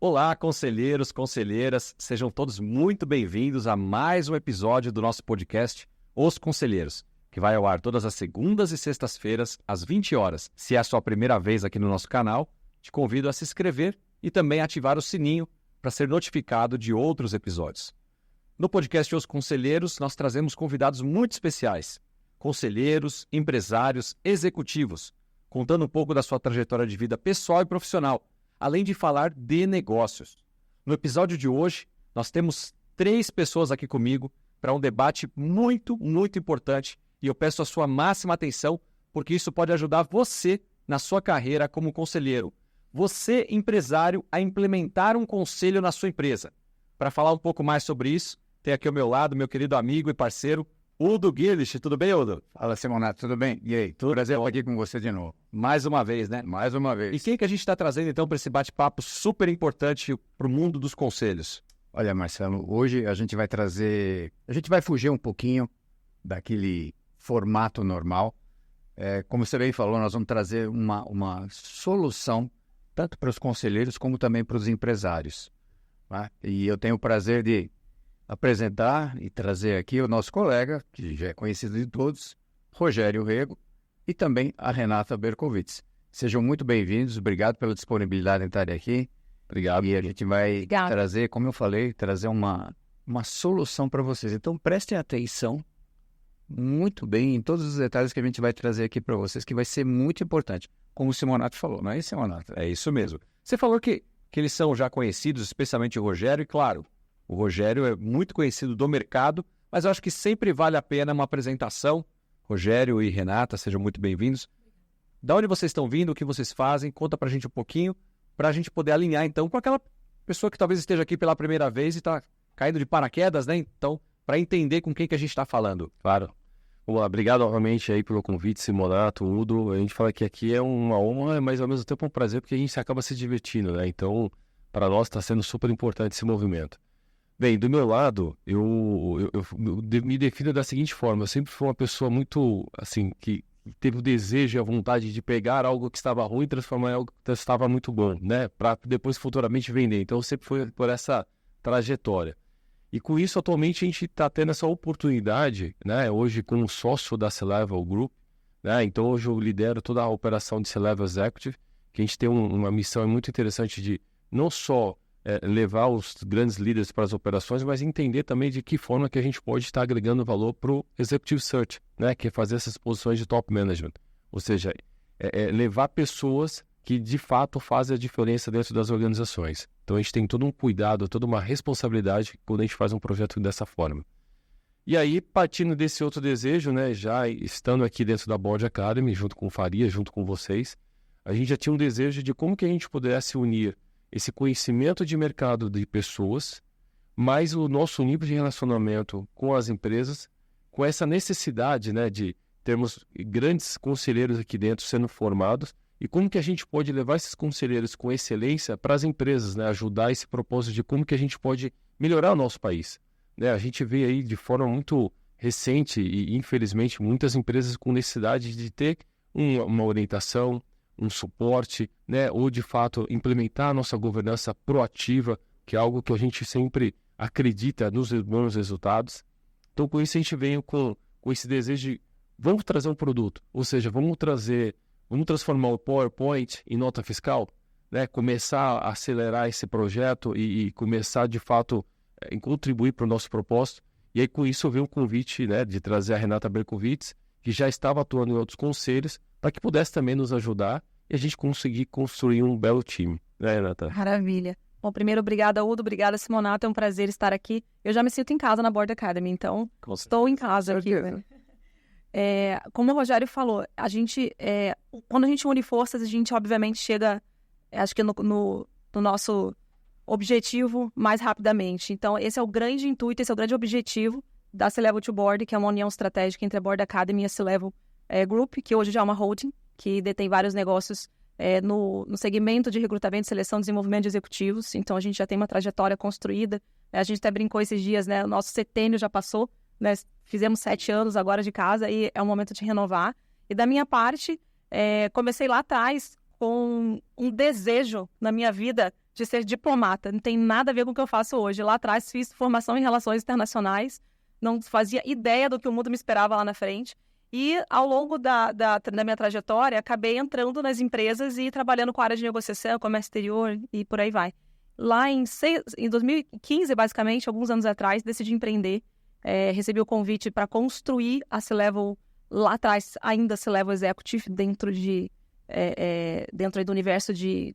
Olá, conselheiros, conselheiras, sejam todos muito bem-vindos a mais um episódio do nosso podcast Os Conselheiros, que vai ao ar todas as segundas e sextas-feiras, às 20 horas. Se é a sua primeira vez aqui no nosso canal, te convido a se inscrever e também ativar o sininho para ser notificado de outros episódios. No podcast Os Conselheiros, nós trazemos convidados muito especiais, conselheiros, empresários, executivos, contando um pouco da sua trajetória de vida pessoal e profissional, além de falar de negócios. No episódio de hoje, nós temos 3 pessoas aqui comigo para um debate muito importante e eu peço a sua máxima atenção porque isso pode ajudar você na sua carreira como conselheiro. Você, empresário, a implementar um conselho na sua empresa. Para falar um pouco mais sobre isso, tem aqui ao meu lado meu querido amigo e parceiro, Udo Girlich. Tudo bem, Udo? Fala, Simonato, tudo bem? E aí? Tudo prazer estar aqui com você de novo. Mais uma vez, né? Mais uma vez. E quem que a gente está trazendo, então, para esse bate-papo super importante para o mundo dos conselhos? Olha, Marcelo, hoje a gente vai fugir um pouquinho daquele formato normal. Como você bem falou, nós vamos trazer uma solução tanto para os conselheiros como também para os empresários. Tá? E eu tenho o prazer de apresentar e trazer aqui o nosso colega, que já é conhecido de todos, Rogério Rego, e também a Renata Berkowitz. Sejam muito bem-vindos, obrigado pela disponibilidade em estar aqui. Obrigado. E a gente vai trazer, como eu falei, trazer uma solução para vocês. Então prestem atenção muito bem em todos os detalhes que a gente vai trazer aqui para vocês, que vai ser muito importante. Como o Simonato falou, não é isso, Simonato? É isso mesmo. Você falou que eles são já conhecidos, especialmente o Rogério, e claro, o Rogério é muito conhecido do mercado, mas eu acho que sempre vale a pena uma apresentação. Rogério e Renata, sejam muito bem-vindos. Da onde vocês estão vindo, o que vocês fazem? Conta pra gente um pouquinho, pra gente poder alinhar, então, com aquela pessoa que talvez esteja aqui pela primeira vez e tá caindo de paraquedas, né? Então, para entender com quem que a gente está falando. Claro. Vamos lá, obrigado novamente aí pelo convite, Simonato, Udo. A gente fala que aqui é uma honra, mas ao mesmo tempo um prazer, porque a gente acaba se divertindo, né? Então, para nós está sendo super importante esse movimento. Bem, do meu lado, eu me defino da seguinte forma: eu sempre fui uma pessoa muito, assim, que teve o desejo e a vontade de pegar algo que estava ruim e transformar em algo que estava muito bom, né? Para depois futuramente vender. Então, eu sempre fui por essa trajetória. E com isso, atualmente, a gente está tendo essa oportunidade, né? Hoje, como sócio da C-Level Group, né? Então, hoje eu lidero toda a operação de C-Level Executive, que a gente tem uma missão muito interessante de não só levar os grandes líderes para as operações, mas entender também de que forma que a gente pode estar agregando valor para o Executive Search, né? Que é fazer essas posições de top management. Ou seja, levar pessoas que de fato fazem a diferença dentro das organizações. Então a gente tem todo um cuidado, toda uma responsabilidade quando a gente faz um projeto dessa forma. E aí, partindo desse outro desejo, né, já estando aqui dentro da Board Academy, junto com o Faria, junto com vocês, a gente já tinha um desejo de como que a gente pudesse unir esse conhecimento de mercado de pessoas, mais o nosso nível de relacionamento com as empresas, com essa necessidade, né, de termos grandes conselheiros aqui dentro sendo formados, e como que a gente pode levar esses conselheiros com excelência para as empresas, né, ajudar esse propósito de como que a gente pode melhorar o nosso país. Né, a gente vê aí de forma muito recente e, infelizmente, muitas empresas com necessidade de ter uma orientação, um suporte, né, ou de fato implementar a nossa governança proativa, que é algo que a gente sempre acredita nos bons resultados. Então, com isso, a gente veio com esse desejo de vamos trazer um produto, ou seja, vamos transformar o PowerPoint em nota fiscal, né, começar a acelerar esse projeto e começar, de fato, em contribuir para o nosso propósito. E aí, com isso, veio um convite, né, de trazer a Renata Berkowitz, que já estava atuando em outros conselhos, para que pudesse também nos ajudar e a gente conseguir construir um belo time, né, Renata? Maravilha. Bom, primeiro, obrigada, Udo, obrigada, Simonato, é um prazer estar aqui. Eu já me sinto em casa na Board Academy, então estou em casa aqui. Como o Rogério falou, a gente, quando a gente une forças, a gente obviamente chega, acho que no nosso objetivo mais rapidamente. Então, esse é o grande intuito, esse é o grande objetivo da C-Level to Board, que é uma união estratégica entre a Board Academy e a C-Level Group, que hoje já é uma holding, que detém vários negócios no segmento de recrutamento, seleção e desenvolvimento de executivos. Então, a gente já tem uma trajetória construída. A gente até brincou esses dias, né? O nosso setênio já passou, né? Fizemos 7 anos agora de casa e é o momento de renovar. E da minha parte, comecei lá atrás com um desejo na minha vida de ser diplomata. Não tem nada a ver com o que eu faço hoje. Lá atrás fiz formação em relações internacionais, não fazia ideia do que o mundo me esperava lá na frente. E ao longo da minha trajetória, acabei entrando nas empresas e trabalhando com a área de negociação, comércio exterior e por aí vai. Lá em 2015, basicamente, alguns anos atrás, decidi empreender. Recebi o convite para construir a C-Level, lá atrás, ainda C-Level Executive, dentro aí do universo de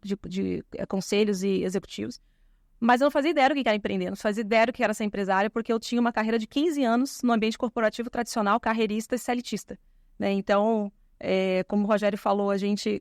conselhos e executivos. Mas eu não fazia ideia do que era empreender, não fazia ideia do que era ser empresária, porque eu tinha uma carreira de 15 anos no ambiente corporativo tradicional, carreirista e elitista, né? Então, como o Rogério falou,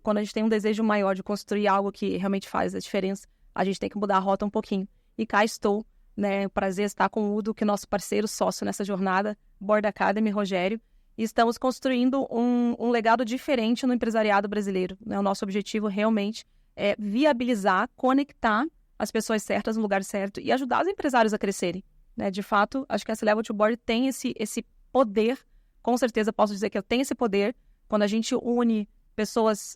quando a gente tem um desejo maior de construir algo que realmente faz a diferença, a gente tem que mudar a rota um pouquinho. E cá estou, né? Prazer estar com o Udo, que é nosso parceiro, sócio nessa jornada, Board Academy, Rogério, e estamos construindo um legado diferente no empresariado brasileiro, né? O nosso objetivo realmente é viabilizar, conectar as pessoas certas no lugar certo e ajudar os empresários a crescerem, né? De fato, acho que a C-Level to Board tem esse poder, com certeza posso dizer que eu tenho esse poder, quando a gente une pessoas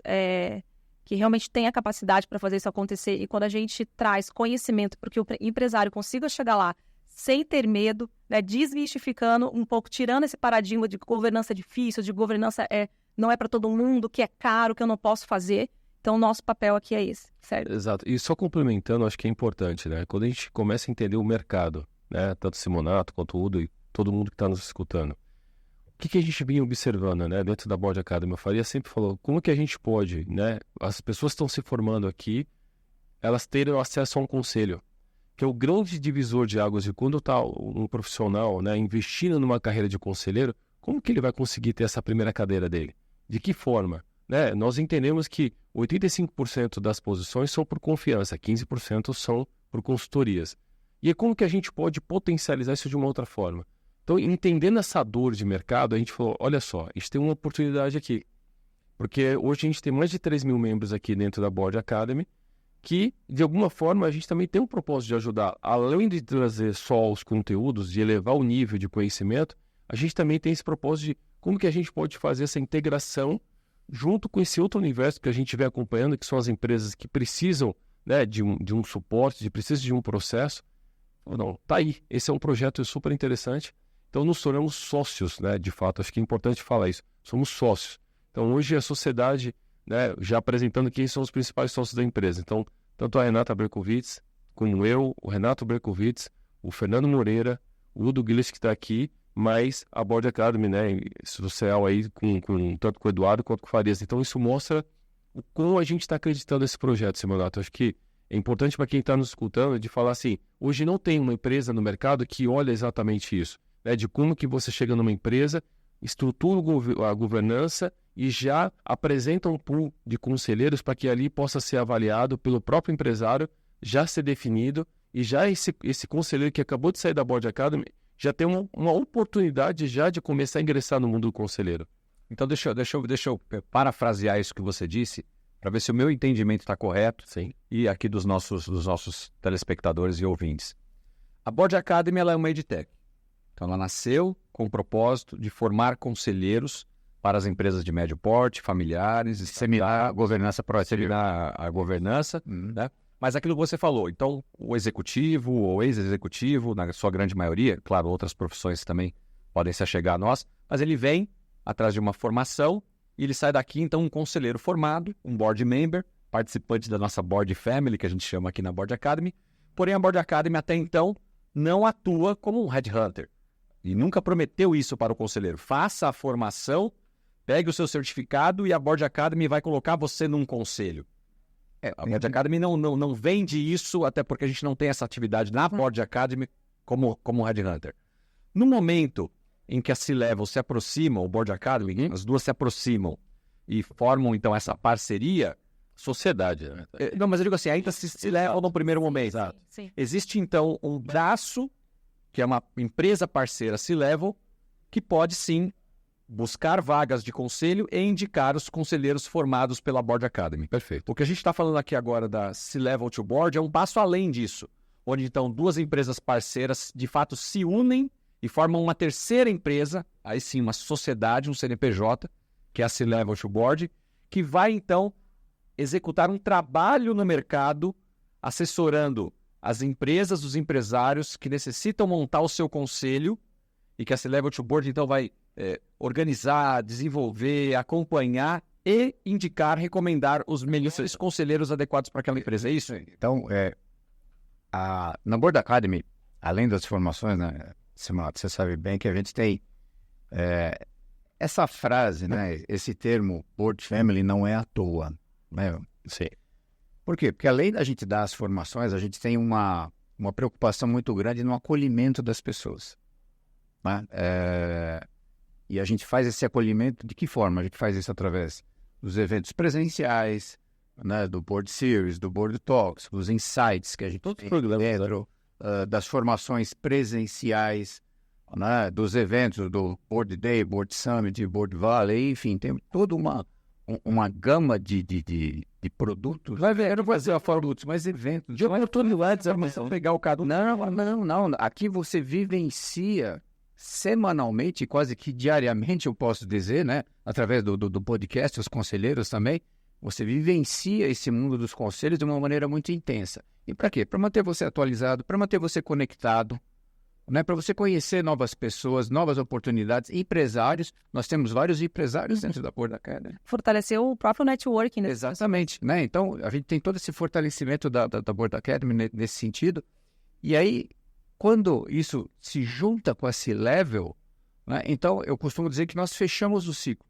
que realmente têm a capacidade para fazer isso acontecer e quando a gente traz conhecimento para que o empresário consiga chegar lá sem ter medo, né? Desmistificando um pouco, tirando esse paradigma de governança difícil, de governança não é para todo mundo, que é caro, que eu não posso fazer. Então, o nosso papel aqui é esse, certo? Exato. E só complementando, acho que é importante, né? Quando a gente começa a entender o mercado, né? Tanto o Simonato quanto o Udo e todo mundo que está nos escutando. O que a gente vinha observando, né? Dentro da Board Academy, a Faria sempre falou, como que a gente pode, né? As pessoas que estão se formando aqui, elas terem acesso a um conselho, que é o grande divisor de águas de quando está um profissional, né? Investindo numa carreira de conselheiro, como que ele vai conseguir ter essa primeira cadeira dele? De que forma? Né? Nós entendemos que 85% das posições são por confiança, 15% são por consultorias. E é como que a gente pode potencializar isso de uma outra forma? Então, entendendo essa dor de mercado, a gente falou, olha só, a gente tem uma oportunidade aqui. Porque hoje a gente tem mais de 3 mil membros aqui dentro da Board Academy, que, de alguma forma, a gente também tem um propósito de ajudar. Além de trazer só os conteúdos, de elevar o nível de conhecimento, a gente também tem esse propósito de como que a gente pode fazer essa integração junto com esse outro universo que a gente vem acompanhando, que são as empresas que precisam, né, de um suporte, precisam de um processo. Não, tá aí. Esse é um projeto super interessante. Então, nos tornamos sócios, né, de fato. Acho que é importante falar isso. Somos sócios. Então, hoje a sociedade, né, já apresentando quem são os principais sócios da empresa. Então, tanto a Renata Berkowitz, como eu, o Renato Berkowitz, o Fernando Moreira, o Udo Guilherme que está aqui, mas a Board Academy, né, social aí, tanto com o Eduardo quanto com o Farias. Então, isso mostra o como a gente está acreditando nesse projeto, Simonato. Acho que é importante para quem está nos escutando de falar assim, hoje não tem uma empresa no mercado que olha exatamente isso, né, de como que você chega numa empresa, estrutura a governança e já apresenta um pool de conselheiros para que ali possa ser avaliado pelo próprio empresário, já ser definido, e já esse conselheiro que acabou de sair da Board Academy já tem uma oportunidade já de começar a ingressar no mundo do conselheiro. Então, deixa eu parafrasear isso que você disse, para ver se o meu entendimento está correto. Sim. E aqui dos nossos telespectadores e ouvintes. A Board Academy ela é uma edtech. Então, ela nasceu com o propósito de formar conselheiros para as empresas de médio porte, familiares, disseminar a governança proativa. Disseminar a governança, né? Mas aquilo que você falou, então o executivo ou ex-executivo, na sua grande maioria, claro, outras profissões também podem se achegar a nós, mas ele vem atrás de uma formação e ele sai daqui, então, um conselheiro formado, um board member, participante da nossa board family, que a gente chama aqui na Board Academy, porém a Board Academy até então não atua como um headhunter e nunca prometeu isso para o conselheiro. Faça a formação, pegue o seu certificado e a Board Academy vai colocar você num conselho. A Board Academy não vende isso, até porque a gente não tem essa atividade na Board Academy como headhunter. No momento em que a C-Level se aproxima, o Board Academy, as duas se aproximam e formam, então, essa parceria, sociedade, né? Não, mas eu digo assim, ainda se levam no primeiro momento. Sim. Existe, então, um braço, que é uma empresa parceira C-Level, que pode, sim, buscar vagas de conselho e indicar os conselheiros formados pela Board Academy. Perfeito. O que a gente está falando aqui agora da C-Level to Board é um passo além disso, onde, então, duas empresas parceiras, de fato, se unem e formam uma terceira empresa, aí sim, uma sociedade, um CNPJ, que é a C-Level to Board, que vai, então, executar um trabalho no mercado assessorando as empresas, os empresários que necessitam montar o seu conselho e que a C-Level to Board, então, vai organizar, desenvolver, acompanhar e indicar, recomendar os melhores conselheiros adequados para aquela empresa. É isso? Então, na Board Academy, além das formações, né, Simonato, você sabe bem que a gente tem essa frase, né, esse termo Board Family não é à toa. Né? Sim. Por quê? Porque além da gente dar as formações, a gente tem uma preocupação muito grande no acolhimento das pessoas. Né? E a gente faz esse acolhimento de que forma? A gente faz isso através dos eventos presenciais, né, do Board Series, do Board Talks, dos insights que a gente tem dentro, das formações presenciais, né, dos eventos do Board Day, Board Summit, Board Valley, enfim, tem toda uma gama de produtos. Vai ver, eu não vou fazer a produtos, mas eventos. Eu estou antes, mas pegar o caso. Não. Aqui você vivencia semanalmente, quase que diariamente, eu posso dizer, né? Através do podcast, os conselheiros também, você vivencia esse mundo dos conselhos de uma maneira muito intensa. E para quê? Para manter você atualizado, para manter você conectado, né? Para você conhecer novas pessoas, novas oportunidades, empresários. Nós temos vários empresários dentro da Board Academy. Fortalecer o próprio networking. Né? Exatamente. Né? Então, a gente tem todo esse fortalecimento da Board Academy nesse sentido. E aí, quando isso se junta com esse level, né, então eu costumo dizer que nós fechamos o ciclo.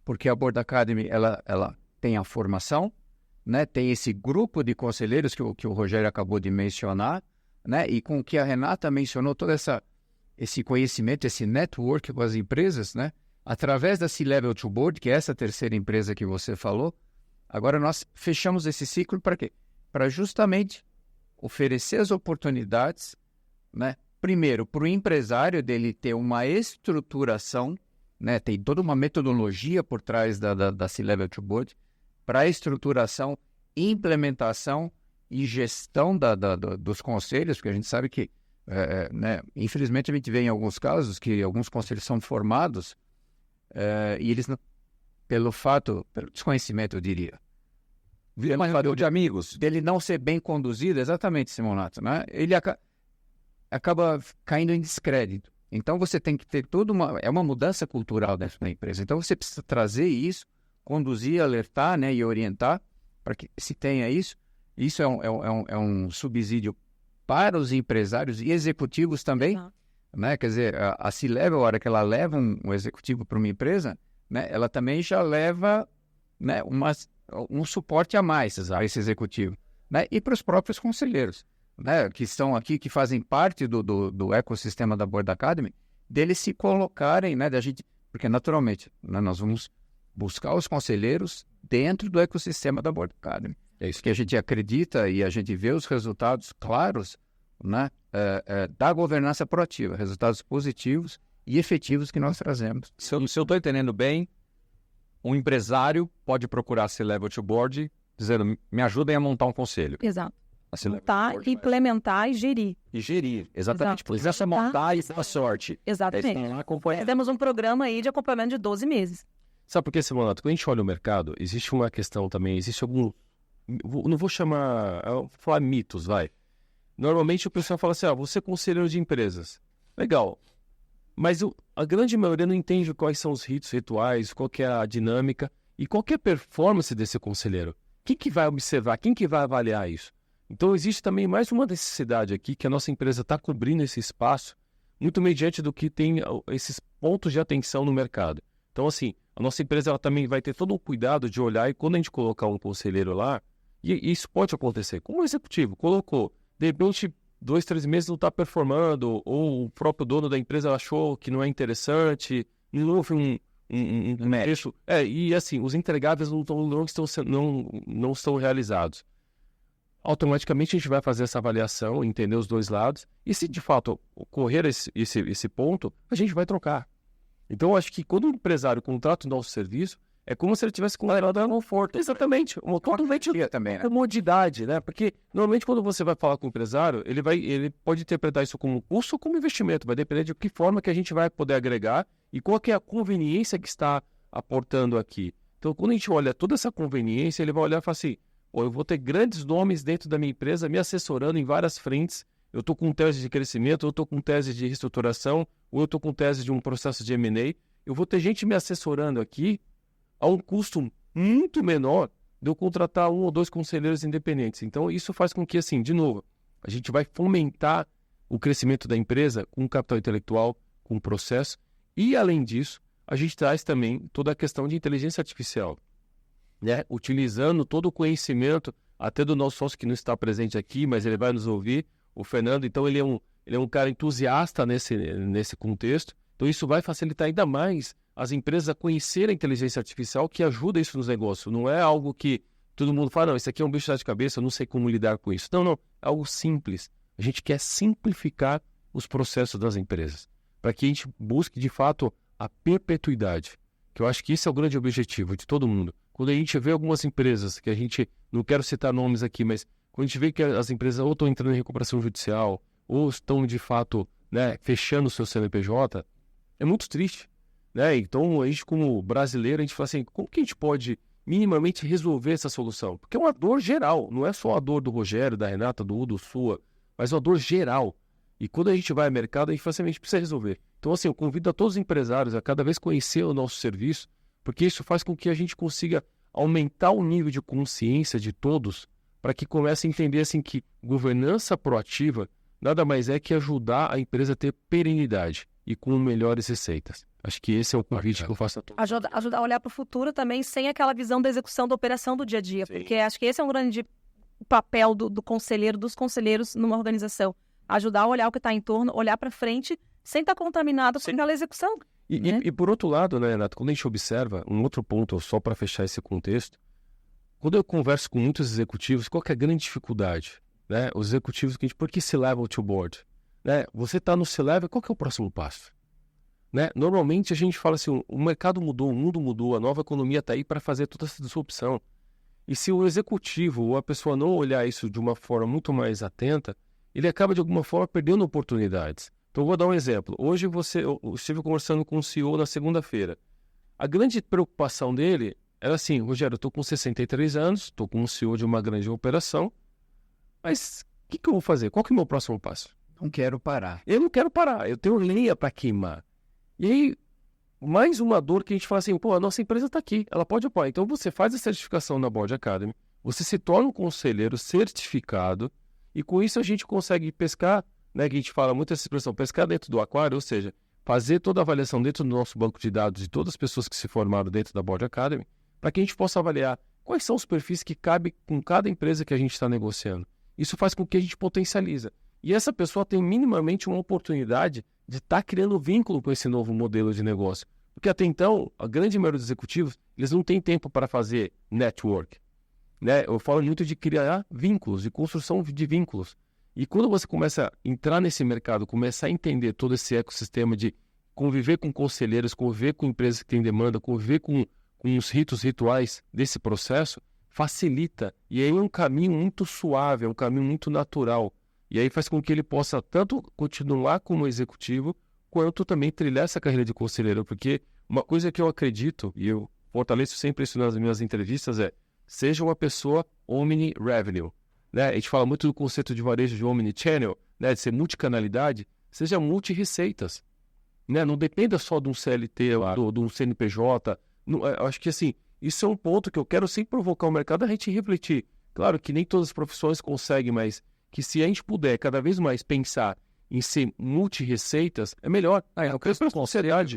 Porque a Board Academy, ela tem a formação, né, tem esse grupo de conselheiros que o Rogério acabou de mencionar, né, e com o que a Renata mencionou, todo esse conhecimento, esse network com as empresas, né, através da C-Level to Board, que é essa terceira empresa que você falou, agora nós fechamos esse ciclo para quê? Para justamente oferecer as oportunidades, né? Primeiro, para o empresário dele ter uma estruturação, né? Tem toda uma metodologia por trás da C-Level to Board para a estruturação, implementação e gestão dos conselhos, porque a gente sabe que, né? Infelizmente, a gente vê em alguns casos que alguns conselhos são formados e eles, pelo desconhecimento, eu diria, de amigos, dele não ser bem conduzido, exatamente, Simonato, né? Ele acaba caindo em descrédito. Então, você tem que ter uma mudança cultural dentro da empresa. Então, você precisa trazer isso, conduzir, alertar, né, e orientar para que se tenha isso. Isso é um subsídio para os empresários e executivos também. Né? Quer dizer, a C-Level, a hora que ela leva um executivo para uma empresa, né, ela também já leva, né, um suporte a mais a esse executivo. Né? E para os próprios conselheiros, né, que estão aqui, que fazem parte do ecossistema da Board Academy, deles se colocarem, né, porque naturalmente, né, nós vamos buscar os conselheiros dentro do ecossistema da Board Academy. É isso que a gente acredita e a gente vê os resultados claros, né, da governança proativa, resultados positivos e efetivos que nós trazemos. Se eu estou entendendo bem, um empresário pode procurar a C-Level to Board dizendo, me ajudem a montar um conselho. Exato. Montar, implementar e gerir. E gerir, exatamente. Pois essa montar e dar sorte. Exatamente. Temos um programa aí de acompanhamento de 12 meses. Sabe por que, Simonato? Quando a gente olha o mercado, existe uma questão também, existe algum... Não vou chamar... Vou falar mitos, vai. Normalmente o pessoal fala assim, você é conselheiro de empresas. Legal. Mas a grande maioria não entende quais são os ritos, rituais, qual que é a dinâmica e qual que é a performance desse conselheiro. Quem que vai observar? Quem que vai avaliar isso? Então, existe também mais uma necessidade aqui que a nossa empresa está cobrindo esse espaço muito mediante do que tem esses pontos de atenção no mercado. Então, assim, a nossa empresa ela também vai ter todo um cuidado de olhar e quando a gente colocar um conselheiro lá, e isso pode acontecer, como o executivo colocou, de repente, 2, 3 meses não está performando, ou o próprio dono da empresa achou que não é interessante, não houve um preço. E assim, os entregáveis não estão realizados. Automaticamente a gente vai fazer essa avaliação, entender os dois lados, e se de fato ocorrer esse ponto, a gente vai trocar. Então eu acho que quando o empresário contrata um nosso serviço, é como se ele tivesse contratado um conforto. Exatamente. Uma comodidade, né? Porque normalmente quando você vai falar com o empresário, ele pode interpretar isso como custo ou como investimento, vai depender de que forma que a gente vai poder agregar e qual que é a conveniência que está aportando aqui. Então quando a gente olha toda essa conveniência, ele vai olhar e falar assim, ou eu vou ter grandes nomes dentro da minha empresa me assessorando em várias frentes. Eu estou com tese de crescimento, eu estou com tese de reestruturação, ou eu estou com tese de um processo de M&A. Eu vou ter gente me assessorando aqui a um custo muito menor de eu contratar 1 ou 2 conselheiros independentes. Então, isso faz com que, assim, de novo, a gente vai fomentar o crescimento da empresa com capital intelectual, com processo. E, além disso, a gente traz também toda a questão de inteligência artificial, né? Utilizando todo o conhecimento, até do nosso sócio que não está presente aqui, mas ele vai nos ouvir, o Fernando. Então, ele é um cara entusiasta nesse contexto. Então, isso vai facilitar ainda mais as empresas a conhecerem a inteligência artificial, que ajuda isso nos negócios. Não é algo que todo mundo fala, não, isso aqui é um bicho de cabeça, eu não sei como lidar com isso. Não, é algo simples. A gente quer simplificar os processos das empresas, para que a gente busque, de fato, a perpetuidade, que eu acho que esse é o grande objetivo de todo mundo. Quando a gente vê algumas empresas, que a gente, não quero citar nomes aqui, mas quando a gente vê que as empresas ou estão entrando em recuperação judicial, ou estão, de fato, né, fechando o seu CNPJ, é muito triste, né? Então, a gente, como brasileiro, a gente fala assim, como que a gente pode minimamente resolver essa solução? Porque é uma dor geral, não é só a dor do Rogério, da Renata, do Udo, sua, mas uma dor geral. E quando a gente vai ao mercado, a gente fala assim, a gente precisa resolver. Então, assim, eu convido a todos os empresários a cada vez conhecer o nosso serviço, porque isso faz com que a gente consiga aumentar o nível de consciência de todos, para que comece a entender, assim, que governança proativa nada mais é que ajudar a empresa a ter perenidade e com melhores receitas. Acho que esse é o convite que eu faço a todos. Ajudar a olhar para o futuro também sem aquela visão da execução da operação do dia a dia. Sim. Porque acho que esse é um grande papel do conselheiro, dos conselheiros numa organização. Ajudar a olhar o que está em torno, olhar para frente, sem estar contaminado com aquela execução. E por outro lado, né, Renato, quando a gente observa, um outro ponto, só para fechar esse contexto, quando eu converso com muitos executivos, qual que é a grande dificuldade? Né? Os executivos, por que C-Level to Board? Né? Você está no C-Level, qual que é o próximo passo? Né? Normalmente a gente fala assim, o mercado mudou, o mundo mudou, a nova economia está aí para fazer toda essa disrupção. E se o executivo ou a pessoa não olhar isso de uma forma muito mais atenta, ele acaba de alguma forma perdendo oportunidades. Então eu vou dar um exemplo. Hoje eu estive conversando com o CEO na segunda-feira. A grande preocupação dele era assim, Rogério, eu estou com 63 anos, estou com um CEO de uma grande operação, mas o que eu vou fazer? Qual que é o meu próximo passo? Não quero parar. Eu não quero parar, eu tenho lenha para queimar. E aí, mais uma dor que a gente fala assim, pô, a nossa empresa está aqui, ela pode apoiar. Então você faz a certificação na Board Academy, você se torna um conselheiro certificado, e com isso a gente consegue pescar, né, que a gente fala muito essa expressão, pescar dentro do aquário, ou seja, fazer toda a avaliação dentro do nosso banco de dados de todas as pessoas que se formaram dentro da Board Academy, para que a gente possa avaliar quais são os perfis que cabem com cada empresa que a gente está negociando. Isso faz com que a gente potencializa. E essa pessoa tem minimamente uma oportunidade de estar criando vínculo com esse novo modelo de negócio. Porque até então, a grande maioria dos executivos, eles não têm tempo para fazer network. Né? Eu falo muito de criar vínculos, de construção de vínculos. E quando você começa a entrar nesse mercado, começar a entender todo esse ecossistema de conviver com conselheiros, conviver com empresas que têm demanda, conviver com os rituais desse processo, facilita. E aí é um caminho muito suave, é um caminho muito natural. E aí faz com que ele possa tanto continuar como executivo, quanto também trilhar essa carreira de conselheiro. Porque uma coisa que eu acredito, e eu fortaleço sempre isso nas minhas entrevistas, é seja uma pessoa omni-revenue. Né? A gente fala muito do conceito de varejo de omni-channel, né? De ser multicanalidade, seja multi-receitas. Né? Não dependa só de um CLT ou de um CNPJ. Não, eu acho que assim, isso é um ponto que eu quero sempre provocar o mercado a gente refletir. Claro que nem todas as profissões conseguem, mas que se a gente puder cada vez mais pensar em ser multi-receitas, é melhor.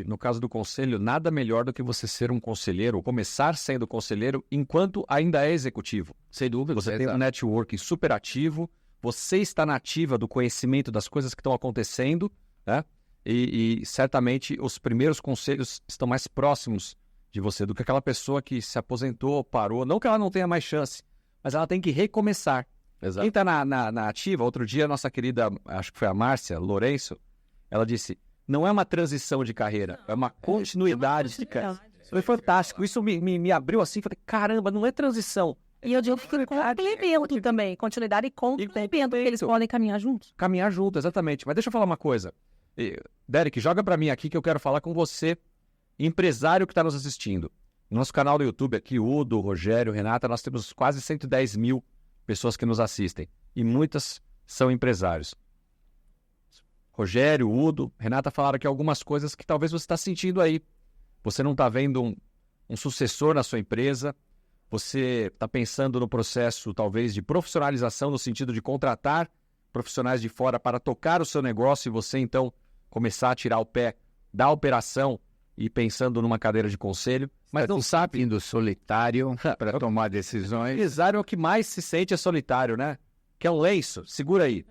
No caso do conselho, nada melhor do que você ser um conselheiro, ou começar sendo conselheiro, enquanto ainda é executivo. Sem dúvida. Você tem um networking super ativo, você está na ativa do conhecimento das coisas que estão acontecendo, né? E certamente os primeiros conselhos estão mais próximos de você do que aquela pessoa que se aposentou, parou. Não que ela não tenha mais chance, mas ela tem que recomeçar. Exato. Quem está na ativa, outro dia a nossa querida, acho que foi a Márcia Lourenço, ela disse, não é uma transição de carreira, é uma continuidade de carreira. Foi fantástico, isso me abriu assim, falei, caramba, não é transição. E eu digo que complemento também, continuidade e complemento, que eles podem caminhar juntos. Caminhar junto, exatamente. Mas deixa eu falar uma coisa. Derek, joga para mim aqui que eu quero falar com você, empresário que está nos assistindo. No nosso canal do YouTube aqui, Udo, Rogério, Renata, nós temos quase 110 mil pessoas que nos assistem. E muitas são empresários. Rogério, Udo, Renata falaram aqui algumas coisas que talvez você está sentindo aí. Você não está vendo um sucessor na sua empresa. Você está pensando no processo, talvez, de profissionalização, no sentido de contratar profissionais de fora para tocar o seu negócio e você, então, começar a tirar o pé da operação e pensando numa cadeira de conselho, mas não sabe... Indo solitário para tomar decisões. O empresário é o que mais se sente solitário, né? Que é um lenço, segura aí.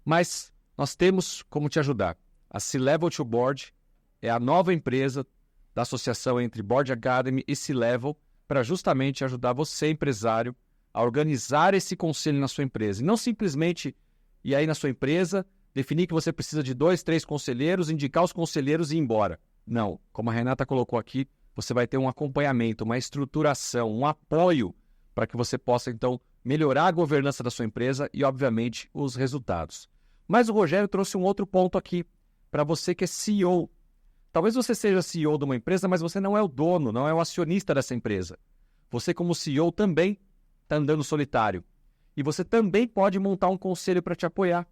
Mas nós temos como te ajudar. A C-Level to Board é a nova empresa da associação entre Board Academy e C-Level para justamente ajudar você, empresário, a organizar esse conselho na sua empresa. E não simplesmente ir aí na sua empresa, definir que você precisa de 2, 3 conselheiros, indicar os conselheiros e ir embora. Não, como a Renata colocou aqui, você vai ter um acompanhamento, uma estruturação, um apoio para que você possa, então, melhorar a governança da sua empresa e, obviamente, os resultados. Mas o Rogério trouxe um outro ponto aqui para você que é CEO. Talvez você seja CEO de uma empresa, mas você não é o dono, não é o acionista dessa empresa. Você, como CEO, também está andando solitário. E você também pode montar um conselho para te apoiar.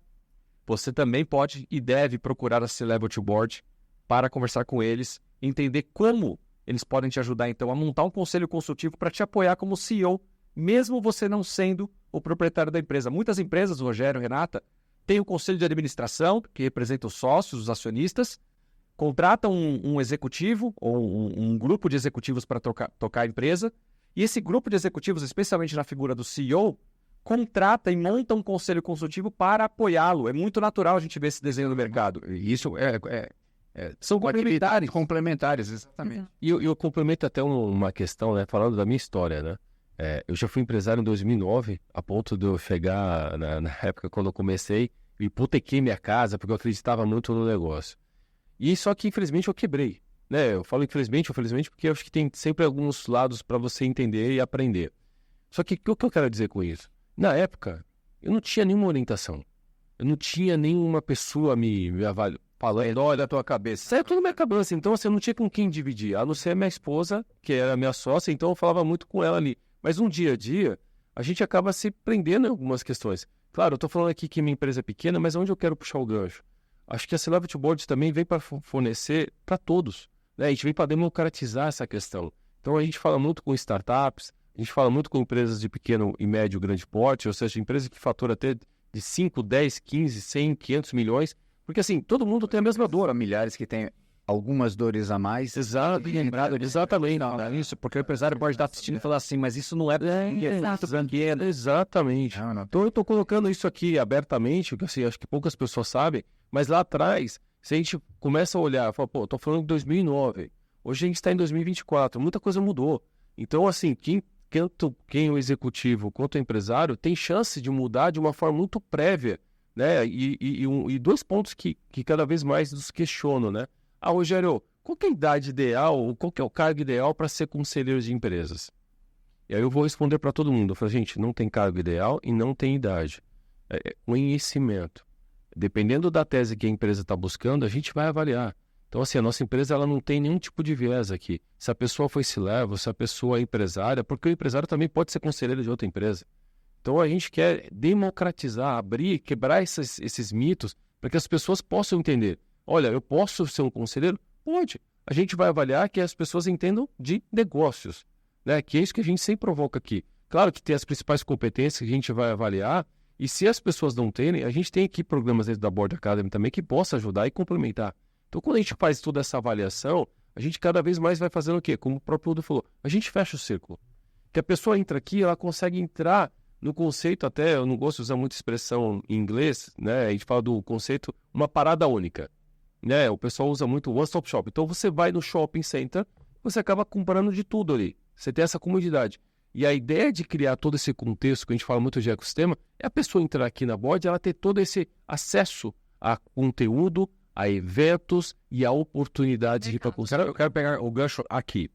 Você também pode e deve procurar a C-Level to Board para conversar com eles, entender como eles podem te ajudar, então, a montar um conselho consultivo para te apoiar como CEO, mesmo você não sendo o proprietário da empresa. Muitas empresas, Rogério, Renata, têm o conselho de administração, que representa os sócios, os acionistas, contratam um executivo ou um grupo de executivos para tocar a empresa, e esse grupo de executivos, especialmente na figura do CEO, contrata e monta um conselho consultivo para apoiá-lo. É muito natural a gente ver esse desenho no mercado. Isso são complementares. Complementares, exatamente. E eu complemento até uma questão, né? Falando da minha história, né? Eu já fui empresário em 2009, a ponto de eu chegar na época quando eu comecei, e hipotequei minha casa porque eu acreditava muito no negócio. E só que, infelizmente, eu quebrei. Né? Eu falo infelizmente, porque eu acho que tem sempre alguns lados para você entender e aprender. Só que o que eu quero dizer com isso? Na época, eu não tinha nenhuma orientação. Eu não tinha nenhuma pessoa me avaliando. Falando, olha a tua cabeça. Saiu tudo na minha cabeça. Então, assim, eu não tinha com quem dividir. A não ser a minha esposa, que era minha sócia, então eu falava muito com ela ali. Mas um dia a dia, a gente acaba se prendendo em algumas questões. Claro, eu estou falando aqui que minha empresa é pequena, mas onde eu quero puxar o gancho? Acho que a C-Level to Board também vem para fornecer para todos. Né? A gente vem para democratizar essa questão. Então, a gente fala muito com startups, a gente fala muito com empresas de pequeno e médio grande porte, ou seja, empresas que faturam até de 5, 10, 15, 100, 500 milhões. Porque, assim, todo mundo tem a mesma dor. Familiares que têm algumas dores a mais. Exato, lembrado, exatamente. Não, isso, porque o empresário pode estar assistindo e falar assim, mas isso não é... Exatamente. Não. Então, eu estou colocando isso aqui abertamente, porque, assim, acho que poucas pessoas sabem, mas lá atrás, se a gente começa a olhar, fala, pô, estou falando de 2009, hoje a gente está em 2024, muita coisa mudou. Então, assim, tanto quem é o executivo quanto o empresário tem chance de mudar de uma forma muito prévia, né? E 2 pontos que cada vez mais nos questionam, né? Ah, Rogério, qual que é a idade ideal, qual que é o cargo ideal para ser conselheiro de empresas? E aí eu vou responder para todo mundo. Eu falo, gente, não tem cargo ideal e não tem idade. É conhecimento. Dependendo da tese que a empresa está buscando, a gente vai avaliar. Então, assim, a nossa empresa ela não tem nenhum tipo de viés aqui. Se a pessoa foi C-Level, se a pessoa é empresária, porque o empresário também pode ser conselheiro de outra empresa. Então, a gente quer democratizar, abrir, quebrar esses mitos para que as pessoas possam entender. Olha, eu posso ser um conselheiro? Pode. A gente vai avaliar que as pessoas entendam de negócios, né? Que é isso que a gente sempre provoca aqui. Claro que tem as principais competências que a gente vai avaliar, e se as pessoas não terem, a gente tem aqui programas dentro da Board Academy também que possa ajudar e complementar. Então, quando a gente faz toda essa avaliação, a gente cada vez mais vai fazendo o quê? Como o próprio Udo falou, a gente fecha o círculo. Que a pessoa entra aqui, ela consegue entrar no conceito, até eu não gosto de usar muita expressão em inglês, né? A gente fala do conceito uma parada única, né? O pessoal usa muito one-stop shop. Então você vai no shopping center, você acaba comprando de tudo ali. Você tem essa comodidade. E a ideia de criar todo esse contexto, que a gente fala muito de ecossistema, é a pessoa entrar aqui na Board, ela ter todo esse acesso a conteúdo, a eventos e a oportunidade de ir para conselho. Eu quero pegar o gancho aqui.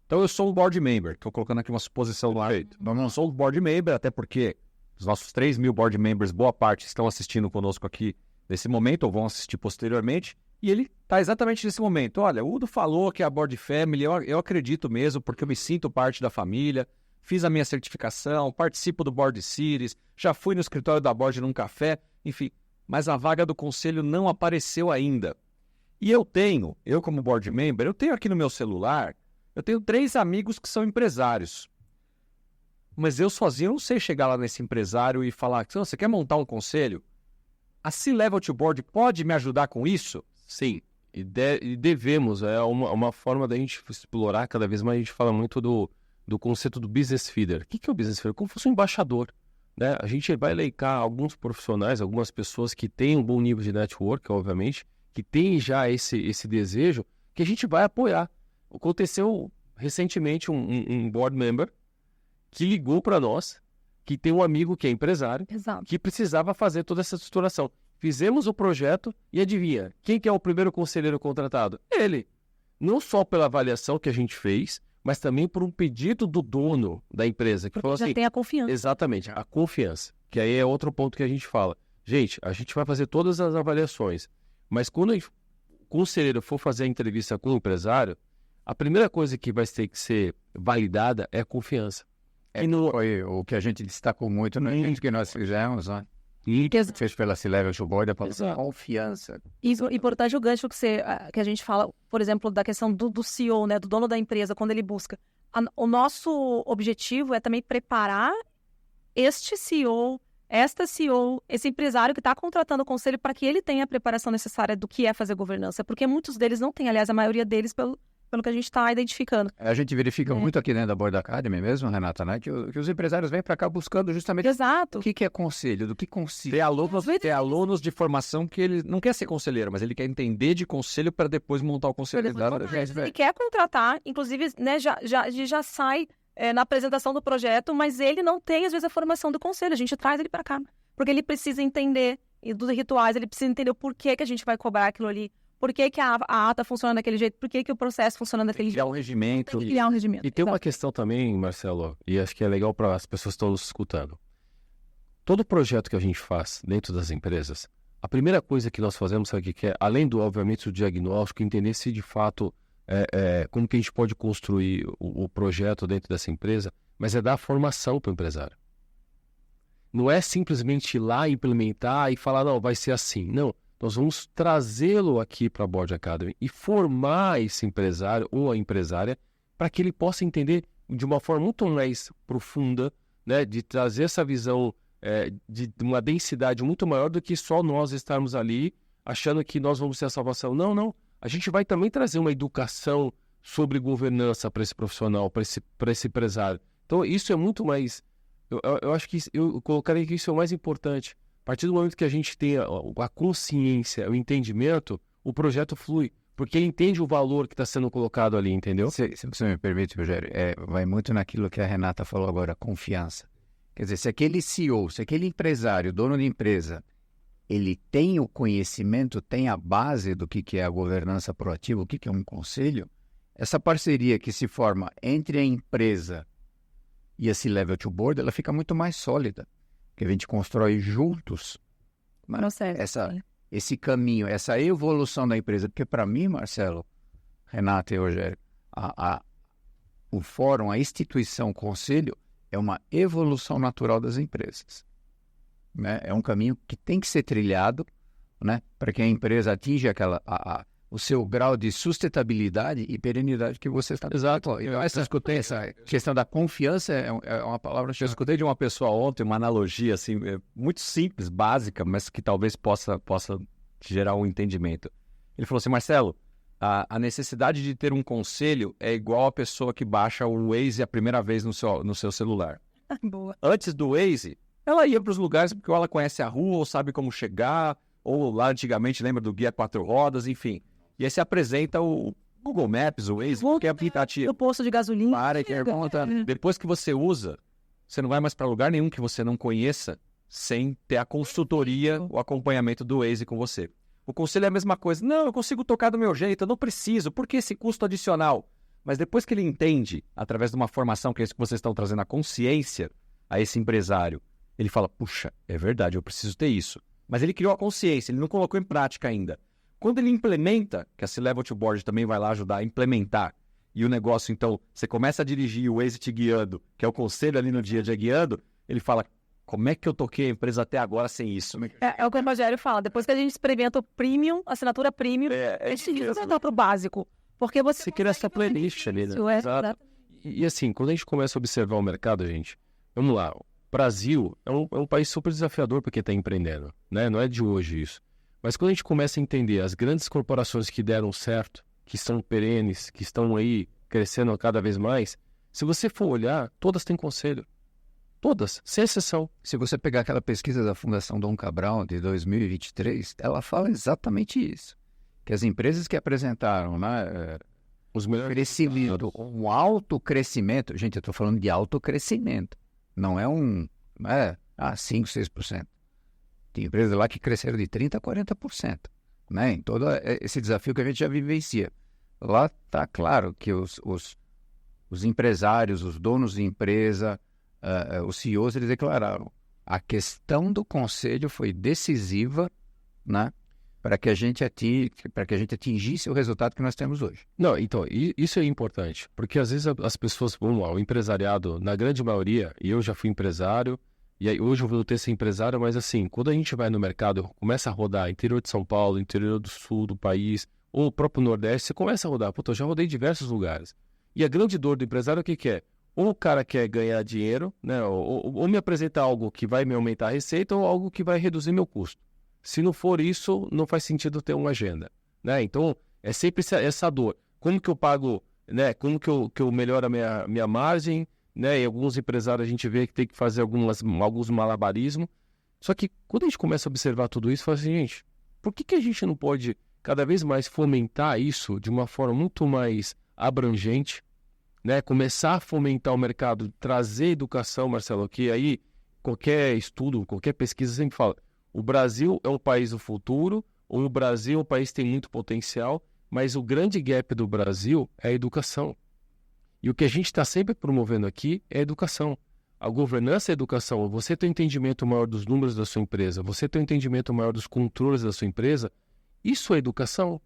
Então, eu sou um board member. Estou colocando aqui uma suposição no ar. Não sou um board member, até porque os nossos 3 mil board members, boa parte, estão assistindo conosco aqui nesse momento, ou vão assistir posteriormente, e ele está exatamente nesse momento. Olha, o Udo falou que a Board Family, eu acredito mesmo, porque eu me sinto parte da família, fiz a minha certificação, participo do Board Series, já fui no escritório da Board num café, enfim, mas a vaga do conselho não apareceu ainda. E eu como Board Member, eu tenho aqui no meu celular, eu tenho 3 amigos que são empresários. Mas eu sozinho não sei chegar lá nesse empresário e falar, você quer montar um conselho? A C-Level to Board pode me ajudar com isso? Sim, e devemos, é uma forma da gente explorar cada vez mais. A gente fala muito do conceito do business feeder. O que é o business feeder? Como se fosse um embaixador, né? A gente vai elencar alguns profissionais, algumas pessoas que têm um bom nível de network, obviamente, que têm já esse desejo, que a gente vai apoiar. Aconteceu recentemente um board member que ligou para nós, que tem um amigo que é empresário, Exato. que precisava fazer toda essa estruturação. Fizemos o projeto e adivinha, quem que é o primeiro conselheiro contratado? Ele. Não só pela avaliação que a gente fez, mas também por um pedido do dono da empresa. Que falou já assim, tem a confiança. Exatamente, a confiança. Que aí é outro ponto que a gente fala. Gente, a gente vai fazer todas as avaliações, mas quando o conselheiro for fazer a entrevista com o empresário, a primeira coisa que vai ter que ser validada é a confiança. Foi o que a gente destacou muito no evento que nós fizemos, né? Fez pela C-Level to Board, a confiança. Isso, importante o gancho que a gente fala, por exemplo, da questão do CEO, né, do dono da empresa, quando ele busca. O nosso objetivo é também preparar este CEO, esta CEO, esse empresário que está contratando o conselho para que ele tenha a preparação necessária do que é fazer governança, porque muitos deles não têm, aliás, a maioria deles pelo que a gente está identificando. A gente verifica muito aqui dentro da Board Academy mesmo, Renata, né? Que os empresários vêm para cá buscando justamente Exato. o que é conselho, do que consiste. Tem alunos de formação que ele não quer ser conselheiro, mas ele quer entender de conselho para depois montar o conselho. Ele quer contratar, inclusive, né, já sai na apresentação do projeto, mas ele não tem, às vezes, a formação do conselho. A gente traz ele para cá, porque ele precisa entender dos rituais, ele precisa entender o porquê que a gente vai cobrar aquilo ali. Por que a ata funciona daquele jeito? Por que o processo funciona daquele jeito? Criar um regimento. Tem que criar um regimento. E tem uma questão também, Marcelo, e acho que é legal para as pessoas que estão nos escutando. Todo projeto que a gente faz dentro das empresas, a primeira coisa que nós fazemos, sabe o que é? Além do, obviamente, do diagnóstico, entender se de fato, como que a gente pode construir o projeto dentro dessa empresa, mas é dar formação para o empresário. Não é simplesmente ir lá, implementar e falar, não, vai ser assim. Não. Nós vamos trazê-lo aqui para a Board Academy e formar esse empresário ou a empresária para que ele possa entender de uma forma muito mais profunda, né, de trazer essa visão de uma densidade muito maior do que só nós estarmos ali achando que nós vamos ser a salvação. Não. A gente vai também trazer uma educação sobre governança para esse profissional, para esse empresário. Então, isso é muito mais... Eu acho que eu colocaria que isso é o mais importante. A partir do momento que a gente tem a consciência, o entendimento, o projeto flui, porque ele entende o valor que está sendo colocado ali, entendeu? Se você me permite, Rogério, vai muito naquilo que a Renata falou agora, confiança. Quer dizer, se aquele CEO, se aquele empresário, dono de empresa, ele tem o conhecimento, tem a base do que é a governança proativa, o que é um conselho, essa parceria que se forma entre a empresa e a C-Level to Board, ela fica muito mais sólida. Que a gente constrói juntos esse caminho, essa evolução da empresa. Porque para mim, Marcelo, Renata e Rogério, o fórum, a instituição, o conselho, é uma evolução natural das empresas. Né? É um caminho que tem que ser trilhado, né? Para que a empresa atinja o seu grau de sustentabilidade e perenidade que você está... Exato. Eu escutei essa questão da confiança, é uma palavra... Eu escutei de uma pessoa ontem uma analogia assim, muito simples, básica, mas que talvez possa gerar um entendimento. Ele falou assim, Marcelo, a necessidade de ter um conselho é igual a pessoa que baixa o Waze a primeira vez no seu celular. Boa. Antes do Waze, ela ia para os lugares porque ela conhece a rua, ou sabe como chegar, ou lá antigamente lembra do guia 4 rodas, enfim... E aí se apresenta o Google Maps, o Waze, qualquer aplicativo. O posto de gasolina. Para que depois que você usa, você não vai mais para lugar nenhum que você não conheça sem ter a consultoria, o acompanhamento do Waze com você. O conselho é a mesma coisa. Não, eu consigo tocar do meu jeito, eu não preciso. Por que esse custo adicional? Mas depois que ele entende, através de uma formação, que é isso que vocês estão trazendo, a consciência a esse empresário, ele fala, puxa, é verdade, eu preciso ter isso. mas ele criou a consciência, ele não colocou em prática ainda. Quando ele implementa, que a C-Level to Board também vai lá ajudar a implementar, e o negócio, então, você começa a dirigir o exit guiando, que é o conselho ali no dia a dia guiando, ele fala, como é que eu toquei a empresa até agora sem isso? É o que o Rogério fala, depois que a gente experimenta o premium, assinatura premium, a gente volta para o básico. Porque você cria essa playlist ali, né? Exato. E assim, quando a gente começa a observar o mercado, gente, vamos lá, o Brasil é um país super desafiador porque está empreendendo, né? Não é de hoje isso. Mas quando a gente começa a entender as grandes corporações que deram certo, que são perenes, que estão aí crescendo cada vez mais, se você for olhar, todas têm conselho. Todas, sem exceção. Se você pegar aquela pesquisa da Fundação Dom Cabral de 2023, ela fala exatamente isso. Que as empresas que apresentaram, né, os melhores crescimento, um alto crescimento, gente, eu estou falando de alto crescimento, não é 5, 6%. Tem empresas lá que cresceram de 30% a 40%, né, em todo esse desafio que a gente já vivencia. Lá está claro que os empresários, os donos de empresa, os CEOs, eles declararam, a questão do conselho foi decisiva, né, para que a gente atingisse o resultado que nós temos hoje. Não, então, isso é importante, porque às vezes as pessoas, vamos lá, o empresariado, na grande maioria, e eu já fui empresário, e aí hoje eu vou ter ser empresário, mas assim, quando a gente vai no mercado, começa a rodar interior de São Paulo, interior do sul do país, ou o próprio Nordeste, você começa a rodar, puta, eu já rodei em diversos lugares. E a grande dor do empresário, o que é? Ou o cara quer ganhar dinheiro, né, ou me apresentar algo que vai me aumentar a receita, ou algo que vai reduzir meu custo. Se não for isso, não faz sentido ter uma agenda, né? Então, é sempre essa dor. Como que eu pago, né? Como que eu melhoro a minha margem, né? E alguns empresários a gente vê que tem que fazer alguns malabarismos. Só que quando a gente começa a observar tudo isso, fala assim, gente, por que a gente não pode cada vez mais fomentar isso de uma forma muito mais abrangente, né? Começar a fomentar o mercado, trazer educação, Marcelo, que aí qualquer estudo, qualquer pesquisa sempre fala, o Brasil é um país do futuro, ou o Brasil é um país que tem muito potencial, mas o grande gap do Brasil é a educação. E o que a gente está sempre promovendo aqui é a educação. A governança é a educação. Você tem um entendimento maior dos números da sua empresa, você tem um entendimento maior dos controles da sua empresa, isso é educação.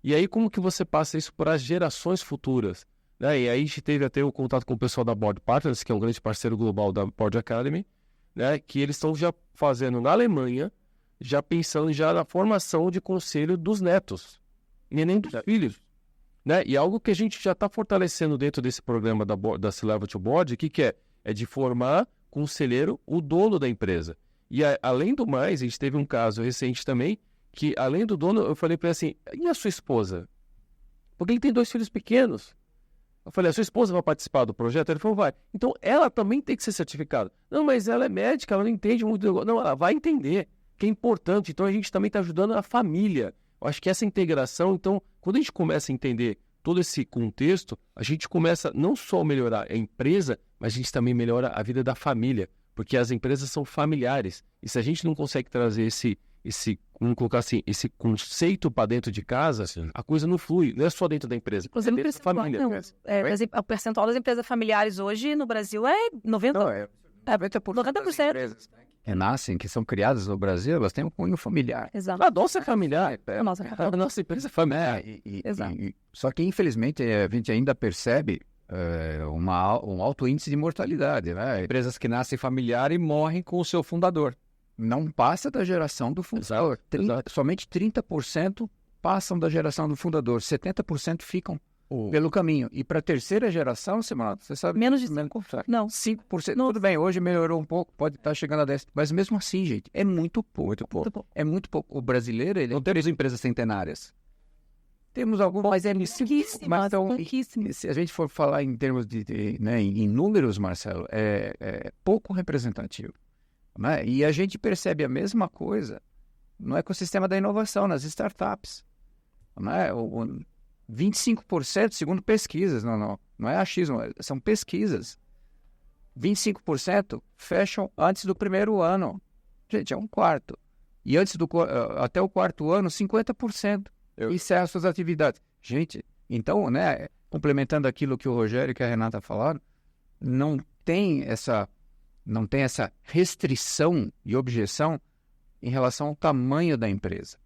E aí como que você passa isso para as gerações futuras? Né? E aí a gente teve até o contato com o pessoal da Board Partners, que é um grande parceiro global da Board Academy, né, que eles estão já fazendo na Alemanha, já pensando já na formação de conselho dos netos, e nem dos filhos. Né? E algo que a gente já está fortalecendo dentro desse programa da C-Level to Board, que é? É de formar conselheiro o dono da empresa. E além do mais, a gente teve um caso recente também, que além do dono, eu falei para ele assim, e a sua esposa? Porque ele tem 2 filhos pequenos. Eu falei, a sua esposa vai participar do projeto? Ele falou, vai. Então, ela também tem que ser certificada. Não, mas ela é médica, ela não entende muito. Não, ela vai entender, que é importante. Então, a gente também está ajudando a família. Eu acho que essa integração, então, quando a gente começa a entender todo esse contexto, a gente começa não só a melhorar a empresa, mas a gente também melhora a vida da família, porque as empresas são familiares. E se a gente não consegue trazer vamos colocar assim, esse conceito para dentro de casa, sim, a coisa não flui, não é só dentro da empresa, inclusive, é dentro da família. O percentual das empresas familiares hoje no Brasil é 90%. Não, 90% empresas renascem, que são criadas no Brasil, elas têm um cunho familiar. Exato. A nossa é familiar. A nossa empresa é familiar. Só que, infelizmente, a gente ainda percebe um alto índice de mortalidade, né? Empresas que nascem familiar e morrem com o seu fundador. Não passa da geração do fundador. Somente 30% passam da geração do fundador. 70% ficam pelo caminho. E para a terceira geração, você sabe... Menos de 5%. Não. 5%. Não. Tudo bem, hoje melhorou um pouco, pode estar chegando a 10%. Mas mesmo assim, gente, é muito pouco. É muito pouco. O brasileiro, ele... Não temos empresas centenárias. Temos algumas... Mas é pouquíssimo. Se a gente for falar em termos em números, Marcelo, é pouco representativo. Né? E a gente percebe a mesma coisa no ecossistema da inovação, nas startups. Né? 25%, segundo pesquisas, não é achismo, são pesquisas. 25% fecham antes do primeiro ano. Gente, é um quarto. E até o quarto ano, 50% encerram suas atividades. Gente, então, né, complementando aquilo que o Rogério e que a Renata falaram, não tem essa restrição e objeção em relação ao tamanho da empresa,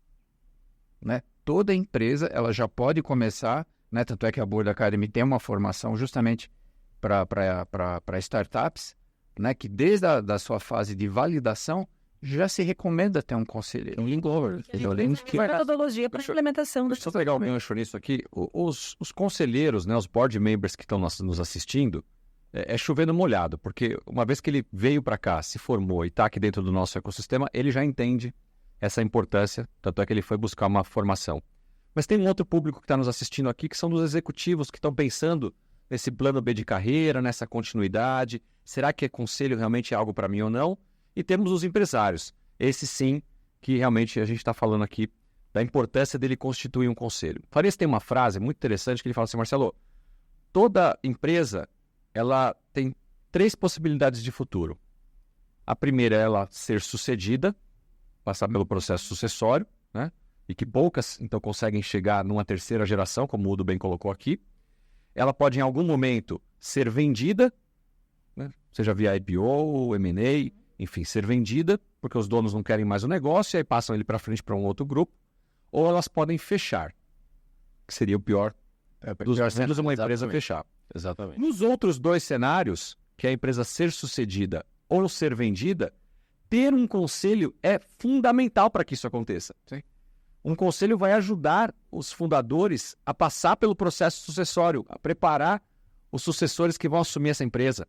né? Toda empresa ela já pode começar, né? Tanto é que a Board Academy tem uma formação justamente para startups, né? Que desde a sua fase de validação já se recomenda ter um conselheiro. Metodologia para implementação. Deixa eu pegar o gancho nisso aqui. Os conselheiros, né, os board members que estão nos assistindo, é chovendo molhado, porque uma vez que ele veio para cá, se formou e está aqui dentro do nosso ecossistema, ele já entende essa importância, tanto é que ele foi buscar uma formação. Mas tem um outro público que está nos assistindo aqui, que são dos executivos que estão pensando nesse plano B de carreira, nessa continuidade. Será que conselho realmente é algo para mim ou não? E temos os empresários. Esse sim, que realmente a gente está falando aqui da importância dele constituir um conselho. Farias tem uma frase muito interessante que ele fala assim, Marcelo, toda empresa ela tem 3 possibilidades de futuro. A primeira é ela ser sucedida, passar pelo processo sucessório, né? E que poucas, então, conseguem chegar numa terceira geração, como o Udo bem colocou aqui. Ela pode, em algum momento, ser vendida, né? Seja via IPO, M&A, enfim, ser vendida, porque os donos não querem mais o negócio, e aí passam ele para frente para um outro grupo, ou elas podem fechar, que seria o pior dos cenários, uma empresa fechar. Exatamente. Nos outros 2 cenários, que é a empresa ser sucedida ou ser vendida, ter um conselho é fundamental para que isso aconteça. Sim. Um conselho vai ajudar os fundadores a passar pelo processo sucessório, a preparar os sucessores que vão assumir essa empresa.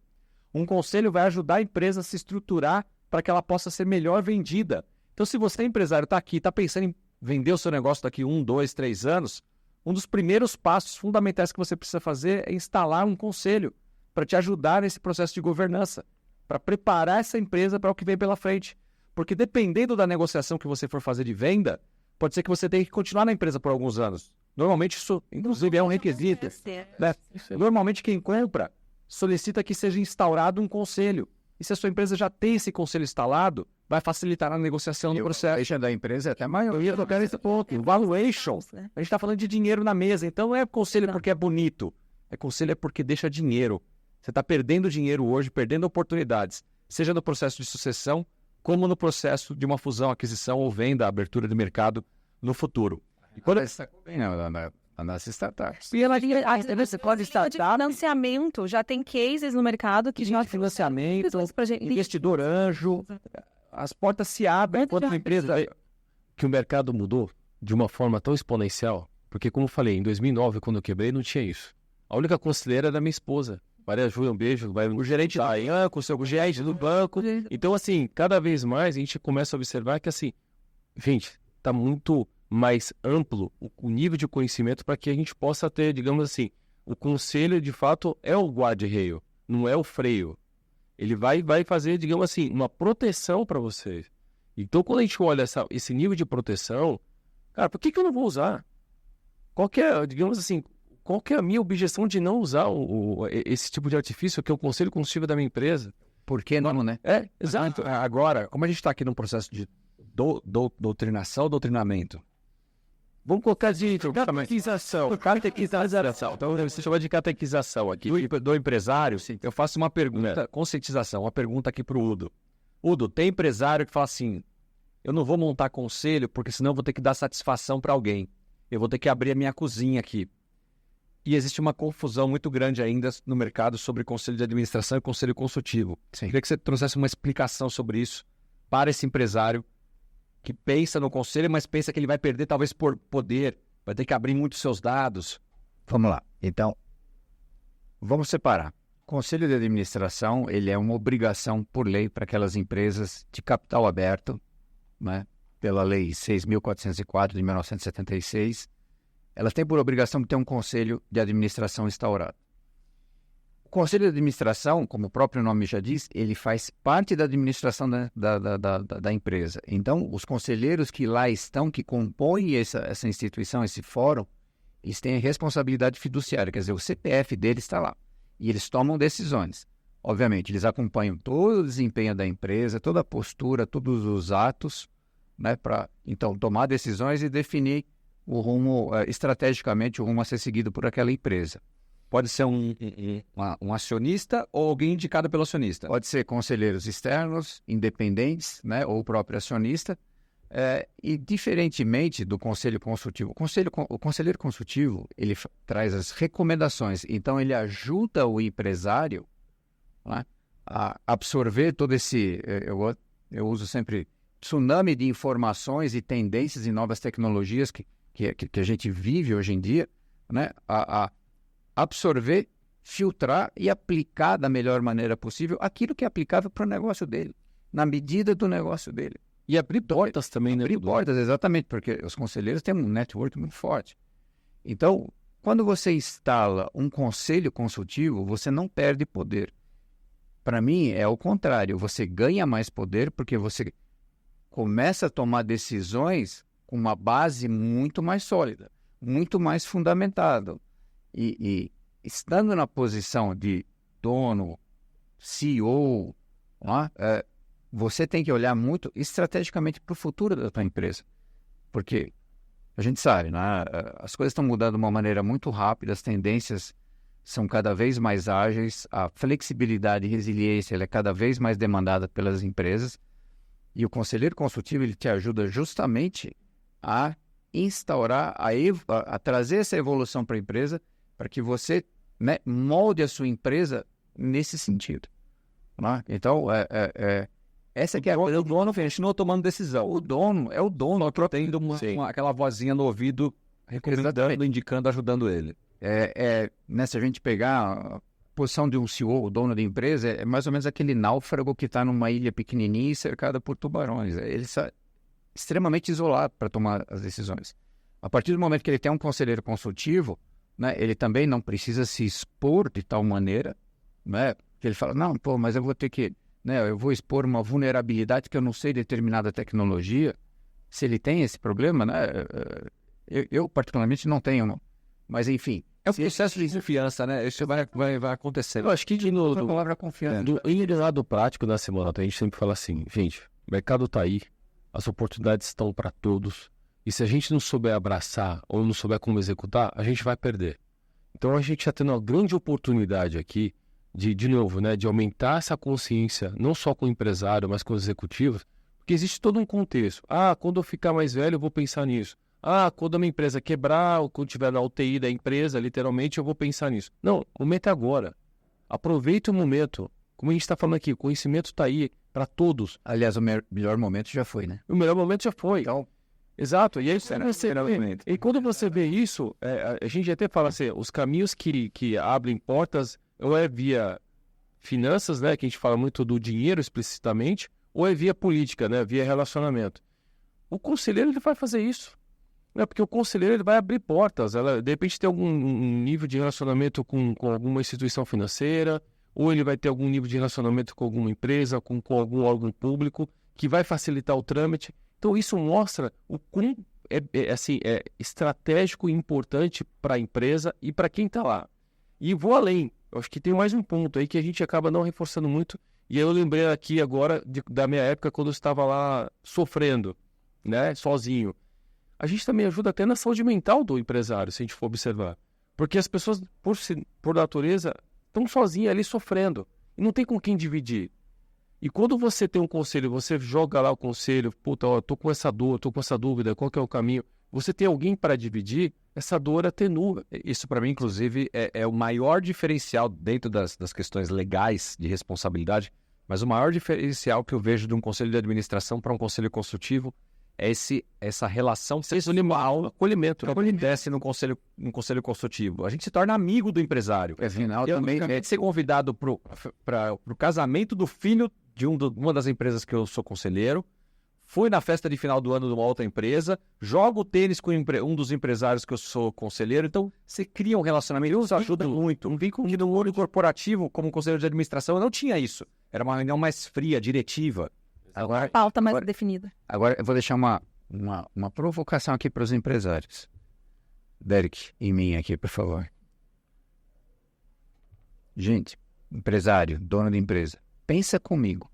Um conselho vai ajudar a empresa a se estruturar para que ela possa ser melhor vendida. Então, se você, empresário, está aqui, está pensando em vender o seu negócio daqui 1, 2, 3 anos, um dos primeiros passos fundamentais que você precisa fazer é instalar um conselho para te ajudar nesse processo de governança, para preparar essa empresa para o que vem pela frente. Porque dependendo da negociação que você for fazer de venda, pode ser que você tenha que continuar na empresa por alguns anos. Normalmente isso, inclusive, é um requisito. Né? Normalmente quem compra solicita que seja instaurado um conselho. E se a sua empresa já tem esse conselho instalado, vai facilitar a negociação do processo. O valuation da empresa é até maior. Eu ia tocar nesse ponto. O valuation, a gente está falando de dinheiro na mesa. Então não é conselho porque é bonito. É conselho porque deixa dinheiro. Você está perdendo dinheiro hoje, perdendo oportunidades. Seja no processo de sucessão, como no processo de uma fusão, aquisição ou venda, abertura de mercado no futuro. E quando está bem nas startups. E você pode estar de financiamento, já tem cases no mercado que já financiamento, investidor anjo, as portas se abrem quando uma empresa que o mercado mudou de uma forma tão exponencial, porque como eu falei, em 2009, quando eu quebrei, não tinha isso. A única conselheira era minha esposa. Maria Júlia, um beijo. O gerente da banco, o gerente do banco. Então, assim, cada vez mais a gente começa a observar que, assim, gente, está muito mais amplo o nível de conhecimento para que a gente possa ter, digamos assim, o conselho, de fato, é o guarda-reio, não é o freio. Ele vai fazer, digamos assim, uma proteção para vocês. Então, quando a gente olha esse nível de proteção, cara, por que eu não vou usar? Qual que é, digamos assim, qual que é a minha objeção de não usar esse tipo de artifício que é o conselho consultivo da minha empresa? Por que não, né? É, exato. Agora, como a gente está aqui num processo de doutrinação ou doutrinamento, vamos colocar de catequização. Catequização. Então, você chama de catequização aqui. Do empresário, eu faço uma pergunta, conscientização, uma pergunta aqui para o Udo. Udo, tem empresário que fala assim, eu não vou montar conselho porque senão eu vou ter que dar satisfação para alguém. Eu vou ter que abrir a minha cozinha aqui. E existe uma confusão muito grande ainda no mercado sobre conselho de administração e conselho consultivo. Sim. Queria que você trouxesse uma explicação sobre isso para esse empresário que pensa no conselho, mas pensa que ele vai perder talvez por poder, vai ter que abrir muito seus dados. Vamos lá. Então, vamos separar. O conselho de administração, ele é uma obrigação por lei para aquelas empresas de capital aberto, né? Pela lei 6.404 de 1976. Elas têm por obrigação de ter um conselho de administração instaurado. O conselho de administração, como o próprio nome já diz, ele faz parte da administração da empresa. Então, os conselheiros que lá estão, que compõem essa instituição, esse fórum, eles têm a responsabilidade fiduciária, quer dizer, o CPF deles está lá. E eles tomam decisões. Obviamente, eles acompanham todo o desempenho da empresa, toda a postura, todos os atos, né, para, então, tomar decisões e definir o rumo, estrategicamente, o rumo a ser seguido por aquela empresa. Pode ser um acionista ou alguém indicado pelo acionista? Pode ser conselheiros externos, independentes, né, ou o próprio acionista, E diferentemente do conselho consultivo, o conselheiro consultivo, ele traz as recomendações, então ele ajuda o empresário, né, a absorver todo esse, eu uso sempre, tsunami de informações e tendências e novas tecnologias que a gente vive hoje em dia, né, a absorver, filtrar e aplicar da melhor maneira possível aquilo que é aplicável para o negócio dele, na medida do negócio dele. E abrir portas também, né? Abrir portas, exatamente, porque os conselheiros têm um network muito forte. Então, quando você instala um conselho consultivo, você não perde poder. Para mim, é o contrário. Você ganha mais poder porque você começa a tomar decisões com uma base muito mais sólida, muito mais fundamentada. E estando na posição de dono, CEO, você tem que olhar muito estrategicamente para o futuro da tua empresa. Porque a gente sabe, né? As coisas estão mudando de uma maneira muito rápida, as tendências são cada vez mais ágeis, a flexibilidade e resiliência ela é cada vez mais demandada pelas empresas. E o conselheiro consultivo ele te ajuda justamente a instaurar, a trazer essa evolução para a empresa, para que você, né, molde a sua empresa nesse sentido. Né? Então, essa que é o dono continua tomando decisão. O dono é o dono. Tendo aquela vozinha no ouvido, recomendando, indicando, ajudando ele. Né, se a gente pegar a posição de um CEO, o dono da empresa, é mais ou menos aquele náufrago que está numa ilha pequenininha e cercada por tubarões. Ele está extremamente isolado para tomar as decisões. A partir do momento que ele tem um conselheiro consultivo, né, ele também não precisa se expor de tal maneira, né, que ele fala, não, mas eu vou ter que... Né, eu vou expor uma vulnerabilidade que eu não sei determinada tecnologia. Se ele tem esse problema, né, eu particularmente não tenho, mas enfim. É um processo de confiança, né? Isso vai acontecer. Eu acho que de novo, a palavra confiança. Em lado prático, né, Simona, a gente sempre fala assim, gente, o mercado está aí, as oportunidades estão para todos, e se a gente não souber abraçar ou não souber como executar, a gente vai perder. Então a gente está tendo uma grande oportunidade aqui de novo, né, de aumentar essa consciência, não só com o empresário, mas com os executivos, porque existe todo um contexto. Quando eu ficar mais velho, eu vou pensar nisso. Quando a minha empresa quebrar, ou quando estiver na UTI da empresa, literalmente, eu vou pensar nisso. Não, o momento é agora. Aproveita o momento. Como a gente está falando aqui, o conhecimento está aí para todos. Aliás, o melhor momento já foi, né? O melhor momento já foi. Então, exato. E aí, quando você vê isso, a gente até fala assim, os caminhos que abrem portas, ou é via finanças, né, que a gente fala muito do dinheiro explicitamente, ou é via política, né, via relacionamento. O conselheiro ele vai fazer isso. Porque o conselheiro ele vai abrir portas. De repente tem algum nível de relacionamento com alguma instituição financeira, ou ele vai ter algum nível de relacionamento com alguma empresa, com algum órgão público, que vai facilitar o trâmite. Então isso mostra o quão é estratégico e importante para a empresa e para quem está lá. E vou além. Eu acho que tem mais um ponto aí que a gente acaba não reforçando muito. E eu lembrei aqui agora da minha época quando eu estava lá sofrendo, né, sozinho. A gente também ajuda até na saúde mental do empresário, se a gente for observar. Porque as pessoas, por natureza, estão sozinhas ali sofrendo. E não tem com quem dividir. E quando você tem um conselho, você joga lá o conselho, eu tô com essa dor, tô com essa dúvida, qual que é o caminho? Você tem alguém para dividir, essa dor atenua. Isso, para mim, inclusive, é o maior diferencial dentro das questões legais de responsabilidade, mas o maior diferencial que eu vejo de um conselho de administração para um conselho consultivo é essa relação pessoal, acolhimento, que acontece num conselho consultivo. A gente se torna amigo do empresário. Afinal, também de ser convidado para o casamento do filho de uma das empresas que eu sou conselheiro, fui na festa de final do ano de uma outra empresa, jogo tênis com um dos empresários que eu sou conselheiro, então você cria um relacionamento, isso ajuda muito. Um vínculo que no mundo corporativo, como conselheiro de administração, eu não tinha isso. Era uma reunião mais fria, diretiva. Agora, pauta mais definida. Agora eu vou deixar uma provocação aqui para os empresários. Derek e mim aqui, por favor. Gente, empresário, dono de empresa, pensa comigo.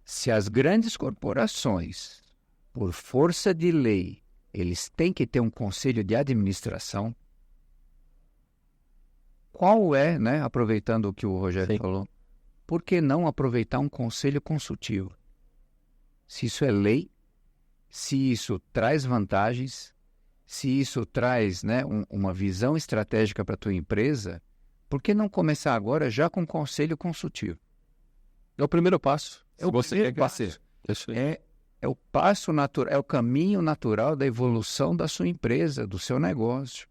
Se as grandes corporações, por força de lei, eles têm que ter um conselho de administração, qual é, né, aproveitando o que o Rogério falou, por que não aproveitar um conselho consultivo? se isso é lei, se isso traz vantagens, se isso traz, né, uma visão estratégica para a tua empresa, por que não começar agora já com conselho consultivo? É o primeiro passo. É o primeiro passo. É o passo natural, é o caminho natural da evolução da sua empresa, do seu negócio.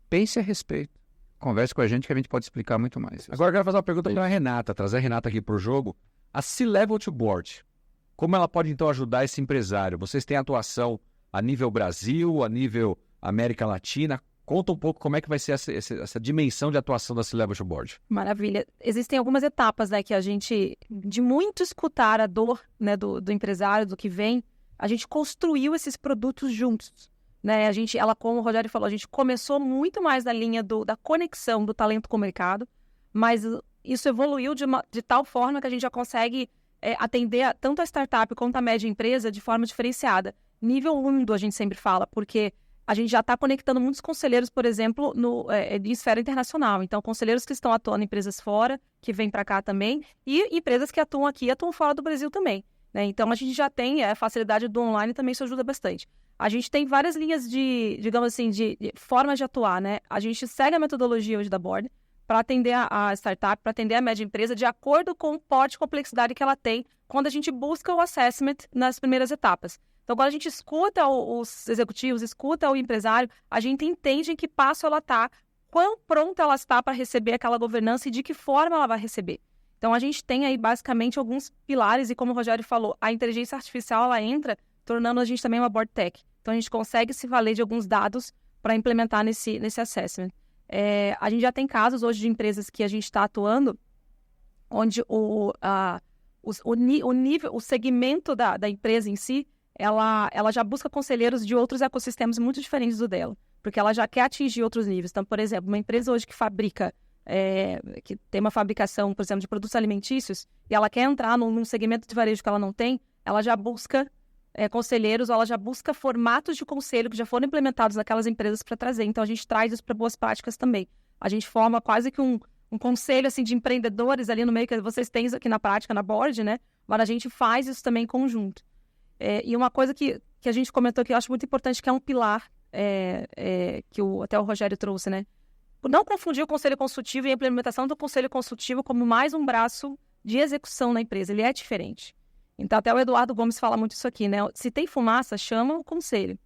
Pense a respeito. Converse com a gente que a gente pode explicar muito mais. Agora eu quero fazer uma pergunta para a Renata, trazer a Renata aqui para o jogo. A C-Level to Board, como ela pode então ajudar esse empresário? Vocês têm atuação a nível Brasil, a nível América Latina? Conta um pouco como é que vai ser essa dimensão de atuação da C-Level to Board. Maravilha. Existem algumas etapas, né, que a gente, de muito escutar a dor, né, do empresário, do que vem, a gente construiu esses produtos juntos. Né? Ela, como o Rogério falou, a gente começou muito mais na linha da conexão do talento com o mercado, mas isso evoluiu de tal forma que a gente já consegue atender tanto a startup quanto a média empresa de forma diferenciada. Nível mundo, a gente sempre fala, porque a gente já está conectando muitos conselheiros, por exemplo, em esfera internacional. Então, conselheiros que estão atuando em empresas fora, que vêm para cá também, e empresas que atuam aqui, atuam fora do Brasil também. Né? Então, a gente já tem a facilidade do online, também isso ajuda bastante. A gente tem várias linhas de formas de atuar, né? A gente segue a metodologia hoje da Board para atender a startup, para atender a média empresa, de acordo com o porte de complexidade que ela tem, quando a gente busca o assessment nas primeiras etapas. Então, quando a gente escuta os executivos, escuta o empresário, a gente entende em que passo ela está, quão pronta ela está para receber aquela governança e de que forma ela vai receber. Então, a gente tem aí, basicamente, alguns pilares e, como o Rogério falou, a inteligência artificial, ela entra tornando a gente também uma Board Tech. Então, a gente consegue se valer de alguns dados para implementar nesse assessment. A gente já tem casos hoje de empresas que a gente está atuando, onde o segmento da empresa em si, ela já busca conselheiros de outros ecossistemas muito diferentes do dela, porque ela já quer atingir outros níveis. Então, por exemplo, uma empresa hoje que fabrica, que tem uma fabricação, por exemplo, de produtos alimentícios, e ela quer entrar num segmento de varejo que ela não tem, ela já busca conselheiros, ou ela já busca formatos de conselho que já foram implementados naquelas empresas para trazer. Então, a gente traz isso para boas práticas também. A gente forma quase que um conselho assim, de empreendedores ali no meio, que vocês têm aqui na prática, na Board, né? Mas a gente faz isso também em conjunto. E uma coisa que a gente comentou que eu acho muito importante, que é um pilar que até o Rogério trouxe, né? Não confundir o conselho consultivo e a implementação do conselho consultivo como mais um braço de execução na empresa. Ele é diferente. Então, até o Eduardo Gomes fala muito isso aqui, né? Se tem fumaça, chama o conselho.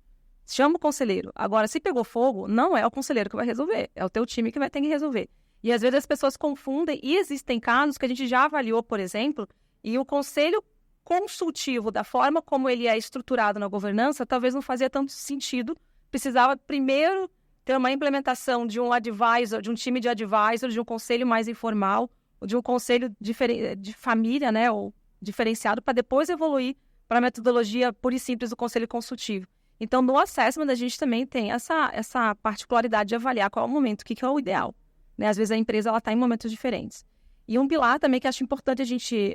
Chama o conselheiro. Agora, se pegou fogo, não é o conselheiro que vai resolver. É o teu time que vai ter que resolver. E, às vezes, as pessoas confundem. E existem casos que a gente já avaliou, por exemplo, e o conselho consultivo, da forma como ele é estruturado na governança, talvez não fazia tanto sentido. Precisava, primeiro, ter uma implementação de um advisor, de um time de advisor, de um conselho mais informal, ou de um conselho de família, né? Ou diferenciado, para depois evoluir para a metodologia pura e simples do conselho consultivo. Então, no assessment, a gente também tem essa particularidade de avaliar qual é o momento, o que é o ideal. Né? Às vezes, a empresa está em momentos diferentes. E um pilar também que acho importante a gente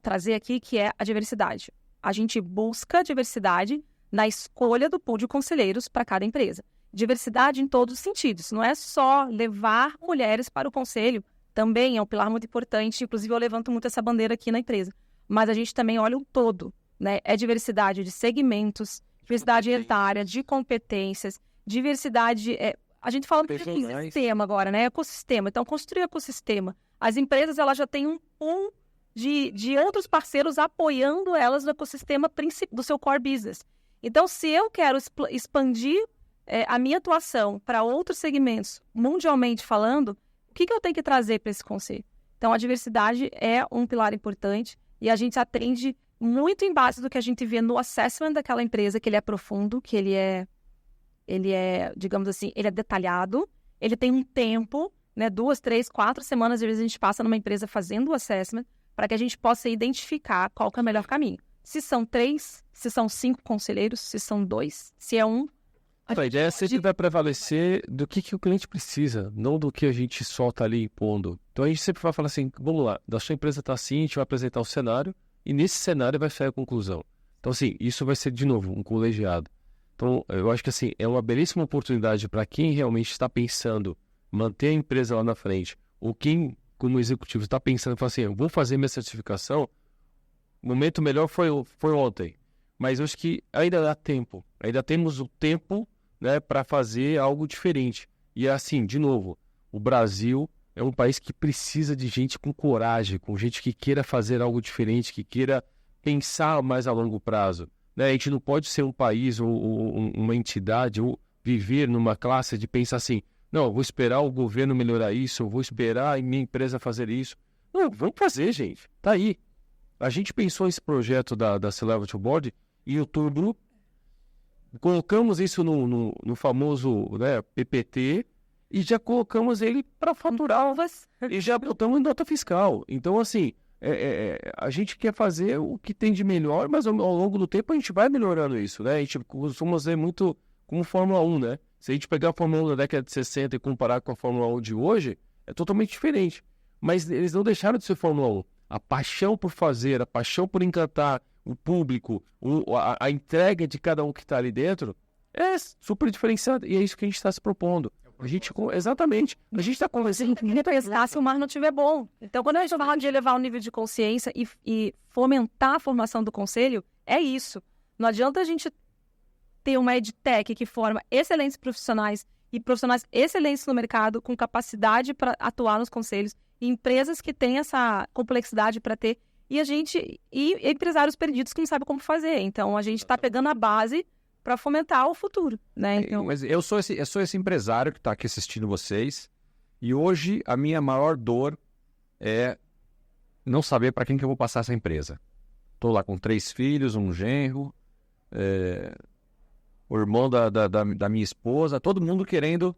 trazer aqui, que é a diversidade. A gente busca diversidade na escolha do pool de conselheiros para cada empresa. Diversidade em todos os sentidos. Não é só levar mulheres para o conselho, também é um pilar muito importante. Inclusive, eu levanto muito essa bandeira aqui na empresa. Mas a gente também olha o todo, né? É diversidade de segmentos, diversidade etária, de competências, diversidade... a gente fala de ecossistema agora, né? Ecossistema. Então, construir ecossistema. As empresas, elas já têm um pool de outros parceiros apoiando elas no ecossistema do seu core business. Então, se eu quero expandir a minha atuação para outros segmentos, mundialmente falando, o que eu tenho que trazer para esse conselho? Então, a diversidade é um pilar importante e a gente atende muito em base do que a gente vê no assessment daquela empresa, que ele é profundo, que ele é, digamos assim, ele é detalhado, ele tem um tempo, né, 2, 3, 4 semanas, às vezes a gente passa numa empresa fazendo o assessment para que a gente possa identificar qual que é o melhor caminho. Se são 3, se são 5 conselheiros, se são 2, se é 1. A ideia sempre vai prevalecer do que o cliente precisa, não do que a gente só está ali impondo. Então a gente sempre vai falar assim, vamos lá, da sua empresa está assim, a gente vai apresentar o cenário e nesse cenário vai sair a conclusão. Então assim, isso vai ser de novo um colegiado. Então eu acho que assim, é uma belíssima oportunidade para quem realmente está pensando manter a empresa lá na frente, ou quem como executivo está pensando, fala assim, eu vou fazer minha certificação, O momento melhor foi ontem. Mas eu acho que ainda dá tempo. Ainda temos o tempo, né, para fazer algo diferente. E assim, de novo, o Brasil é um país que precisa de gente com coragem, com gente que queira fazer algo diferente, que queira pensar mais a longo prazo. Né? A gente não pode ser um país ou uma entidade ou viver numa classe de pensar assim, não, eu vou esperar o governo melhorar isso, eu vou esperar a minha empresa fazer isso. Não, vamos fazer, gente. Tá aí. A gente pensou esse projeto da C-Level to Board em outubro, colocamos isso no famoso, né, PPT e já colocamos ele para faturar e já botamos em nota fiscal. Então, assim, a gente quer fazer o que tem de melhor, mas ao longo do tempo a gente vai melhorando isso, né? A gente costuma ver muito como Fórmula 1, né? Se a gente pegar a Fórmula 1 da década de 60 e comparar com a Fórmula 1 de hoje, é totalmente diferente. Mas eles não deixaram de ser Fórmula 1. A paixão por fazer, a paixão por encantar o público, a entrega de cada um que está ali dentro é super diferenciada. E é isso que a gente está se propondo. Exatamente. A gente está conversando. Se o mar não estiver bom. Então, quando a gente fala de elevar o nível de consciência e fomentar a formação do conselho, é isso. Não adianta a gente ter uma edtech que forma excelentes profissionais e profissionais excelentes no mercado, com capacidade para atuar nos conselhos, e empresas que têm essa complexidade para ter, e empresários perdidos que não sabem como fazer. Então, a gente está pegando a base para fomentar o futuro, né? Então... Mas eu sou esse empresário que está aqui assistindo vocês, e hoje a minha maior dor é não saber para quem que eu vou passar essa empresa. Estou lá com 3 filhos, um genro, o irmão da minha esposa, todo mundo querendo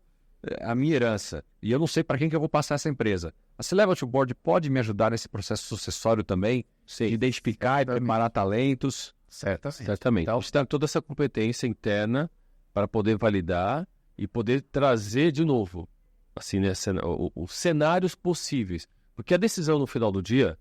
a minha herança. E eu não sei para quem que eu vou passar essa empresa. A C-Level to Board pode me ajudar nesse processo sucessório também? Sim. De identificar e preparar talentos? Certamente. Então, a gente tem toda essa competência interna para poder validar e poder trazer de novo assim, né, os cenários possíveis. Porque a decisão no final do dia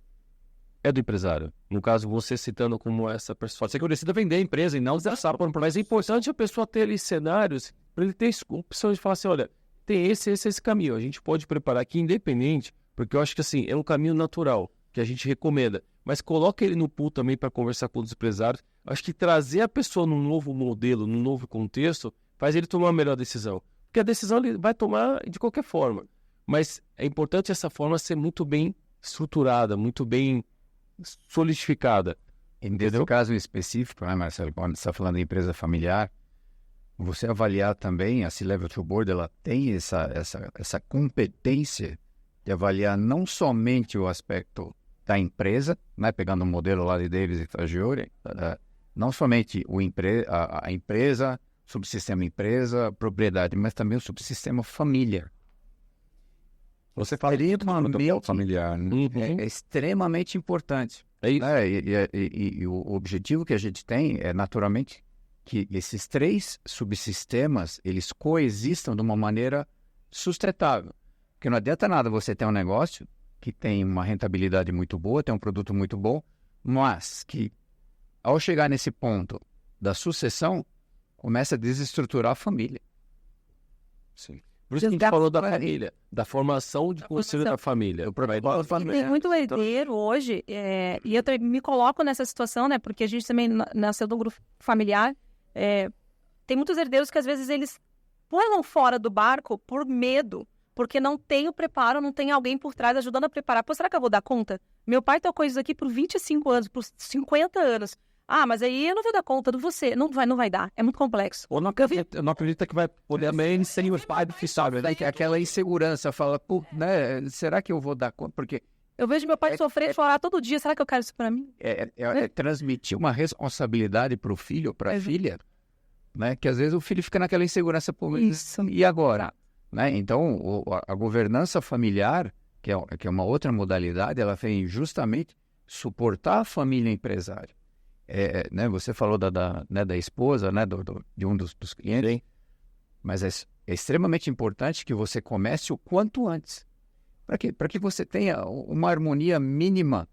é do empresário. No caso, você citando como essa pessoa. Pode ser que eu decida vender a empresa e não passar por um processo. Mas é importante a pessoa ter ali cenários para ele ter opções de falar assim, olha, tem esse caminho. A gente pode preparar aqui independente, porque eu acho que assim, é um caminho natural que a gente recomenda. Mas coloca ele no pool também para conversar com os empresários. Acho que trazer a pessoa num novo modelo, num novo contexto, faz ele tomar a melhor decisão. Porque a decisão ele vai tomar de qualquer forma. Mas é importante essa forma ser muito bem estruturada, muito bem solidificada. Nesse caso específico, né, Marcelo, quando você está falando de empresa familiar, você avaliar também, a C-Level to Board, ela tem essa competência de avaliar não somente o aspecto da empresa, né, pegando o modelo lá de Davis e Fagioli, não somente a empresa, subsistema empresa, propriedade, mas também o subsistema família. Você fala extremamente familiar, né? É extremamente importante. É isso. Né? E o objetivo que a gente tem é, naturalmente, que esses 3 subsistemas, eles coexistam de uma maneira sustentável. Porque não adianta nada você ter um negócio que tem uma rentabilidade muito boa, tem um produto muito bom, mas que, ao chegar nesse ponto da sucessão, começa a desestruturar a família. Sim. Por isso que a gente falou da família, da formação de conselho da família. Tem muito herdeiro hoje, e eu me coloco nessa situação, né? Porque a gente também nasceu de um grupo familiar. Tem muitos herdeiros que às vezes eles pulam fora do barco por medo, porque não tem o preparo, não tem alguém por trás ajudando a preparar. Pô, será que eu vou dar conta? Meu pai tocou isso aqui por 25 anos, por 50 anos. Ah, mas aí eu não vou dar conta de você. Não vai dar. É muito complexo. Ou não acredita que vai poder também sem os pais que sabem, né? Aquela insegurança, fala, pô, né, será que eu vou dar conta? Porque eu vejo meu pai sofrer e chorar todo dia. Será que eu quero isso pra mim? Transmitir uma responsabilidade pro filho ou pra filha, né? Que às vezes o filho fica naquela insegurança, pô, isso. E agora? Né? Então, a governança familiar, que é uma outra modalidade, ela vem justamente suportar a família empresária. Né? Você falou da esposa, né? de um dos clientes, sim. Mas é extremamente importante que você comece o quanto antes. Para quê? Para que você tenha uma harmonia mínima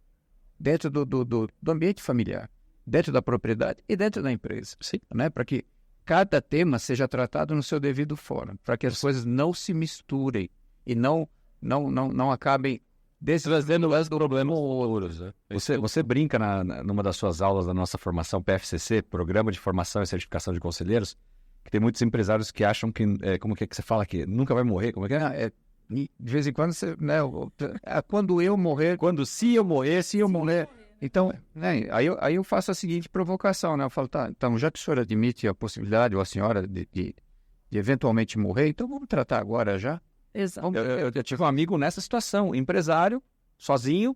dentro do ambiente familiar, dentro da propriedade e dentro da empresa. Né? Para que cada tema seja tratado no seu devido fórum, para que as coisas não se misturem e não acabem trazendo mais problemas futuros, né? Você brinca numa das suas aulas da nossa formação PFCC, Programa de Formação e Certificação de Conselheiros, que tem muitos empresários que acham que, como que você fala que nunca vai morrer, como é que é? De vez em quando, quando eu morrer, Se eu morrer. então, né, aí eu faço a seguinte provocação, né? Eu falo, tá, então já que o senhor admite a possibilidade, ou a senhora, de eventualmente morrer, então vamos tratar agora já. Exato. Eu tive um amigo nessa situação, empresário, sozinho,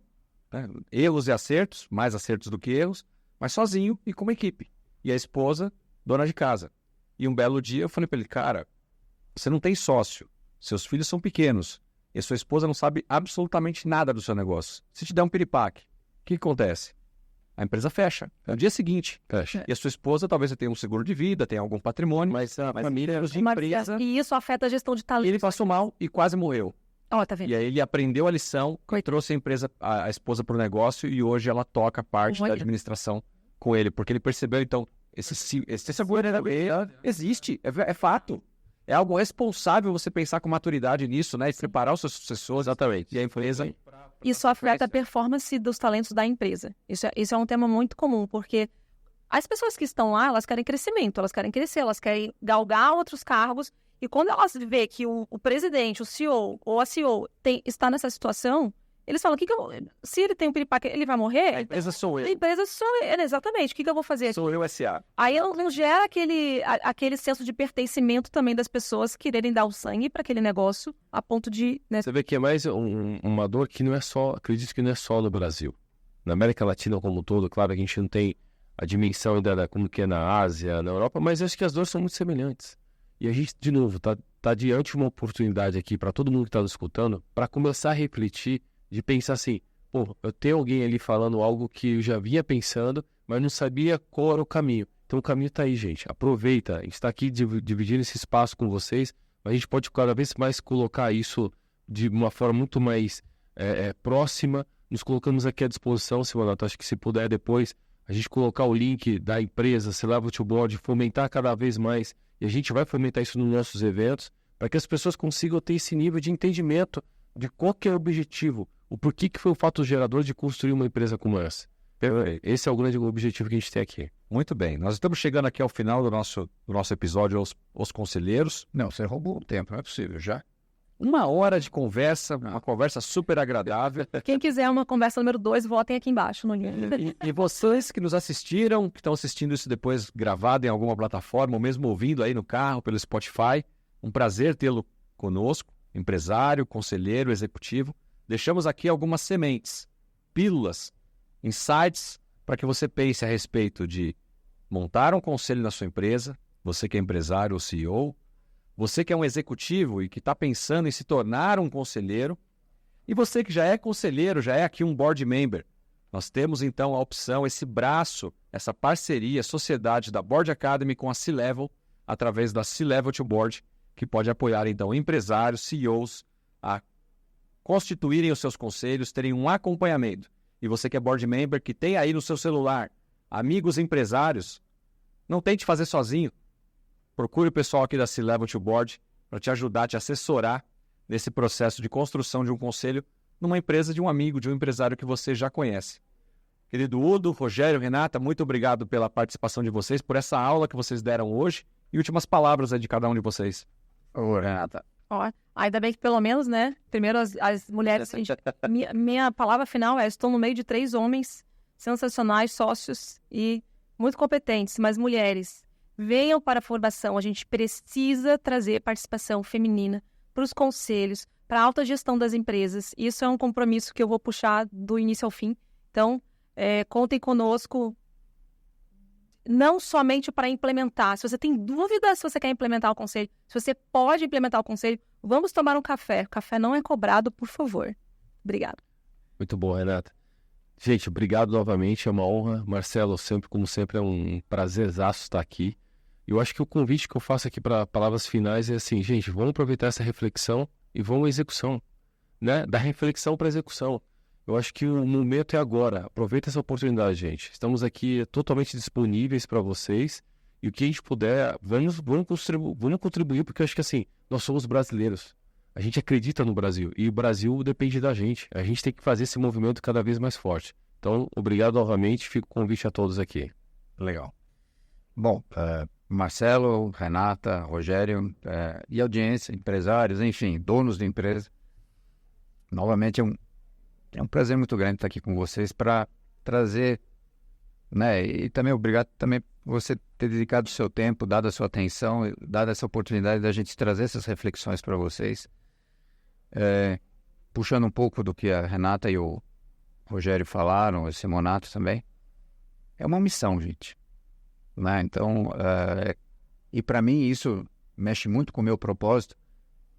né, erros e acertos, mais acertos do que erros, mas sozinho e com uma equipe. E a esposa, dona de casa. E um belo dia eu falei para ele, cara, você não tem sócio, seus filhos são pequenos, e a sua esposa não sabe absolutamente nada do seu negócio. Se te der um piripaque, o que acontece? A empresa fecha. No dia seguinte, fecha. E a sua esposa talvez você tenha um seguro de vida, tenha algum patrimônio, mas a família de empresa... E isso afeta a gestão de talentos. Ele passou mal e quase morreu. Tá vendo? E aí ele aprendeu a lição, trouxe a empresa, a esposa para o negócio e hoje ela toca parte da administração com ele, porque ele percebeu, então, esse seguro existe, é fato. É algo responsável você pensar com maturidade nisso, né? E preparar os seus sucessores. Exatamente. E a empresa... Isso afeta a performance dos talentos da empresa. Isso é um tema muito comum, porque as pessoas que estão lá, elas querem crescimento, elas querem crescer, elas querem galgar outros cargos. E quando elas vê que o presidente, o CEO ou a CEO está nessa situação, eles falam, se ele tem um piripaque, ele vai morrer? A empresa sou eu. A empresa sou eu, exatamente. O que eu vou fazer aqui? Sou eu, S.A. Aí não gera aquele senso de pertencimento também das pessoas quererem dar o sangue para aquele negócio a ponto de... Né? Você vê que é mais uma dor que não é só, acredito que não é só no Brasil. Na América Latina como um todo, claro, a gente não tem a dimensão ainda como que é na Ásia, na Europa, mas eu acho que as dores são muito semelhantes. E a gente, de novo, tá diante de uma oportunidade aqui para todo mundo que está nos escutando, para começar a refletir, de pensar assim, pô, eu tenho alguém ali falando algo que eu já vinha pensando, mas não sabia qual era o caminho. Então o caminho está aí, gente. Aproveita, a gente está aqui dividindo esse espaço com vocês, mas a gente pode cada vez mais colocar isso de uma forma muito mais próxima. Nos colocamos aqui à disposição, Simonato. Acho que se puder depois a gente colocar o link da empresa, C-Level to Board, fomentar cada vez mais, e a gente vai fomentar isso nos nossos eventos, para que as pessoas consigam ter esse nível de entendimento de qual que é o objetivo, o porquê que foi o fato gerador de construir uma empresa como essa. Esse é o grande objetivo que a gente tem aqui. Muito bem. Nós estamos chegando aqui ao final do nosso episódio Os Conselheiros. Não, você roubou o tempo, não é possível, já? 1 hora de conversa, uma conversa super agradável. Quem quiser uma conversa número 2, votem aqui embaixo no link. E vocês que nos assistiram, que estão assistindo isso depois gravado em alguma plataforma, ou mesmo ouvindo aí no carro, pelo Spotify, um prazer tê-lo conosco, empresário, conselheiro, executivo. Deixamos aqui algumas sementes, pílulas, insights, para que você pense a respeito de montar um conselho na sua empresa, você que é empresário ou CEO, você que é um executivo e que está pensando em se tornar um conselheiro, e você que já é conselheiro, já é aqui um board member. Nós temos então a opção, esse braço, essa parceria, sociedade da Board Academy com a C-Level, através da C-Level to Board, que pode apoiar então empresários, CEOs, a constituírem os seus conselhos, terem um acompanhamento. E você que é board member, que tem aí no seu celular amigos empresários, não tente fazer sozinho. Procure o pessoal aqui da C-Level to Board para te ajudar, te assessorar nesse processo de construção de um conselho numa empresa de um amigo, de um empresário que você já conhece. Querido Udo, Rogério, Renata, muito obrigado pela participação de vocês, por essa aula que vocês deram hoje e últimas palavras aí de cada um de vocês. Ô, Renata. Ainda bem que pelo menos, né? Primeiro as mulheres... minha palavra final é, estou no meio de 3 homens sensacionais, sócios e muito competentes, mas mulheres. Venham para a formação, a gente precisa trazer participação feminina para os conselhos, para a alta gestão das empresas. Isso é um compromisso que eu vou puxar do início ao fim. Então, contem conosco, não somente para implementar. Se você tem dúvida se você quer implementar o conselho, se você pode implementar o conselho, vamos tomar um café. O café não é cobrado, por favor. Obrigado. Muito bom, Renata. Gente, obrigado novamente, é uma honra. Marcelo, como sempre, é um prazerzaço estar aqui. Eu acho que o convite que eu faço aqui para palavras finais é assim, gente, vamos aproveitar essa reflexão e vamos à execução, né? Da reflexão para a execução. Eu acho que o momento é agora. Aproveita essa oportunidade, gente. Estamos aqui totalmente disponíveis para vocês e o que a gente puder, vamos contribuir, porque eu acho que assim, nós somos brasileiros. a gente acredita no Brasil e o Brasil depende da gente. A gente tem que fazer esse movimento cada vez mais forte. Então, obrigado novamente. Fica o convite a todos aqui. Legal. Bom, Marcelo, Renata, Rogério e audiência, empresários, enfim, donos de empresa. Novamente é um prazer muito grande estar aqui com vocês para trazer, né? E também obrigado também por você ter dedicado o seu tempo, dado a sua atenção, dado essa oportunidade da gente trazer essas reflexões para vocês. Puxando um pouco do que a Renata e o Rogério falaram, o Simonato também. É uma missão, gente. Né? Então, e para mim isso mexe muito com o meu propósito,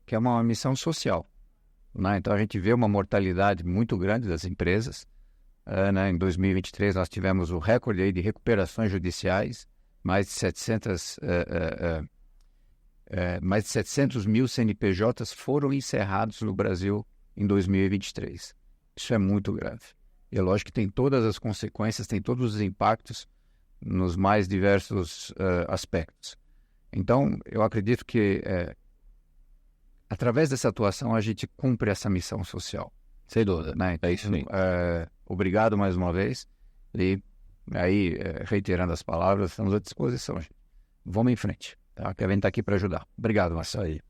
que é uma missão social. Né? Então a gente vê uma mortalidade muito grande das empresas. Né? Em 2023 nós tivemos o recorde aí de recuperações judiciais, mais de 700 mil CNPJs foram encerrados no Brasil em 2023. Isso é muito grave. E é lógico que tem todas as consequências, tem todos os impactos nos mais diversos aspectos. Então, eu acredito que através dessa atuação a gente cumpre essa missão social. Sem dúvida. Né? Então, é isso mesmo. Obrigado mais uma vez. E aí, reiterando as palavras, estamos à disposição. Gente. Vamos em frente. Tá? Que a gente está aqui para ajudar. Obrigado, Marcelo. Aí.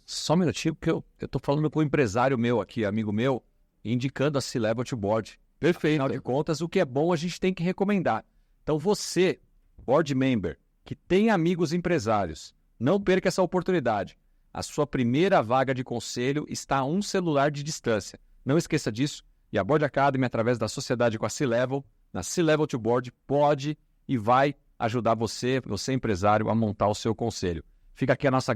Só um minutinho, porque eu estou falando com um empresário meu aqui, amigo meu, indicando a C-Level to Board. Perfeito. Afinal de contas, o que é bom a gente tem que recomendar. Então você, board member, que tem amigos empresários, não perca essa oportunidade. A sua primeira vaga de conselho está a um celular de distância. Não esqueça disso. E a Board Academy, através da sociedade com a C-Level, na C-Level to Board, pode e vai ajudar você empresário, a montar o seu conselho. Fica aqui a nossa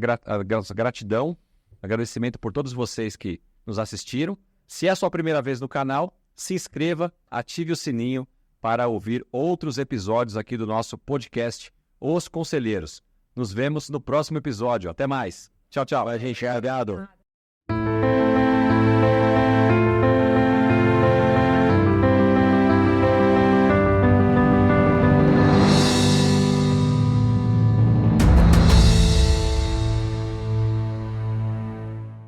gratidão, agradecimento por todos vocês que nos assistiram. Se é a sua primeira vez no canal, se inscreva, ative o sininho para ouvir outros episódios aqui do nosso podcast Os Conselheiros. Nos vemos no próximo episódio. Até mais. Tchau, tchau. A gente é obrigado.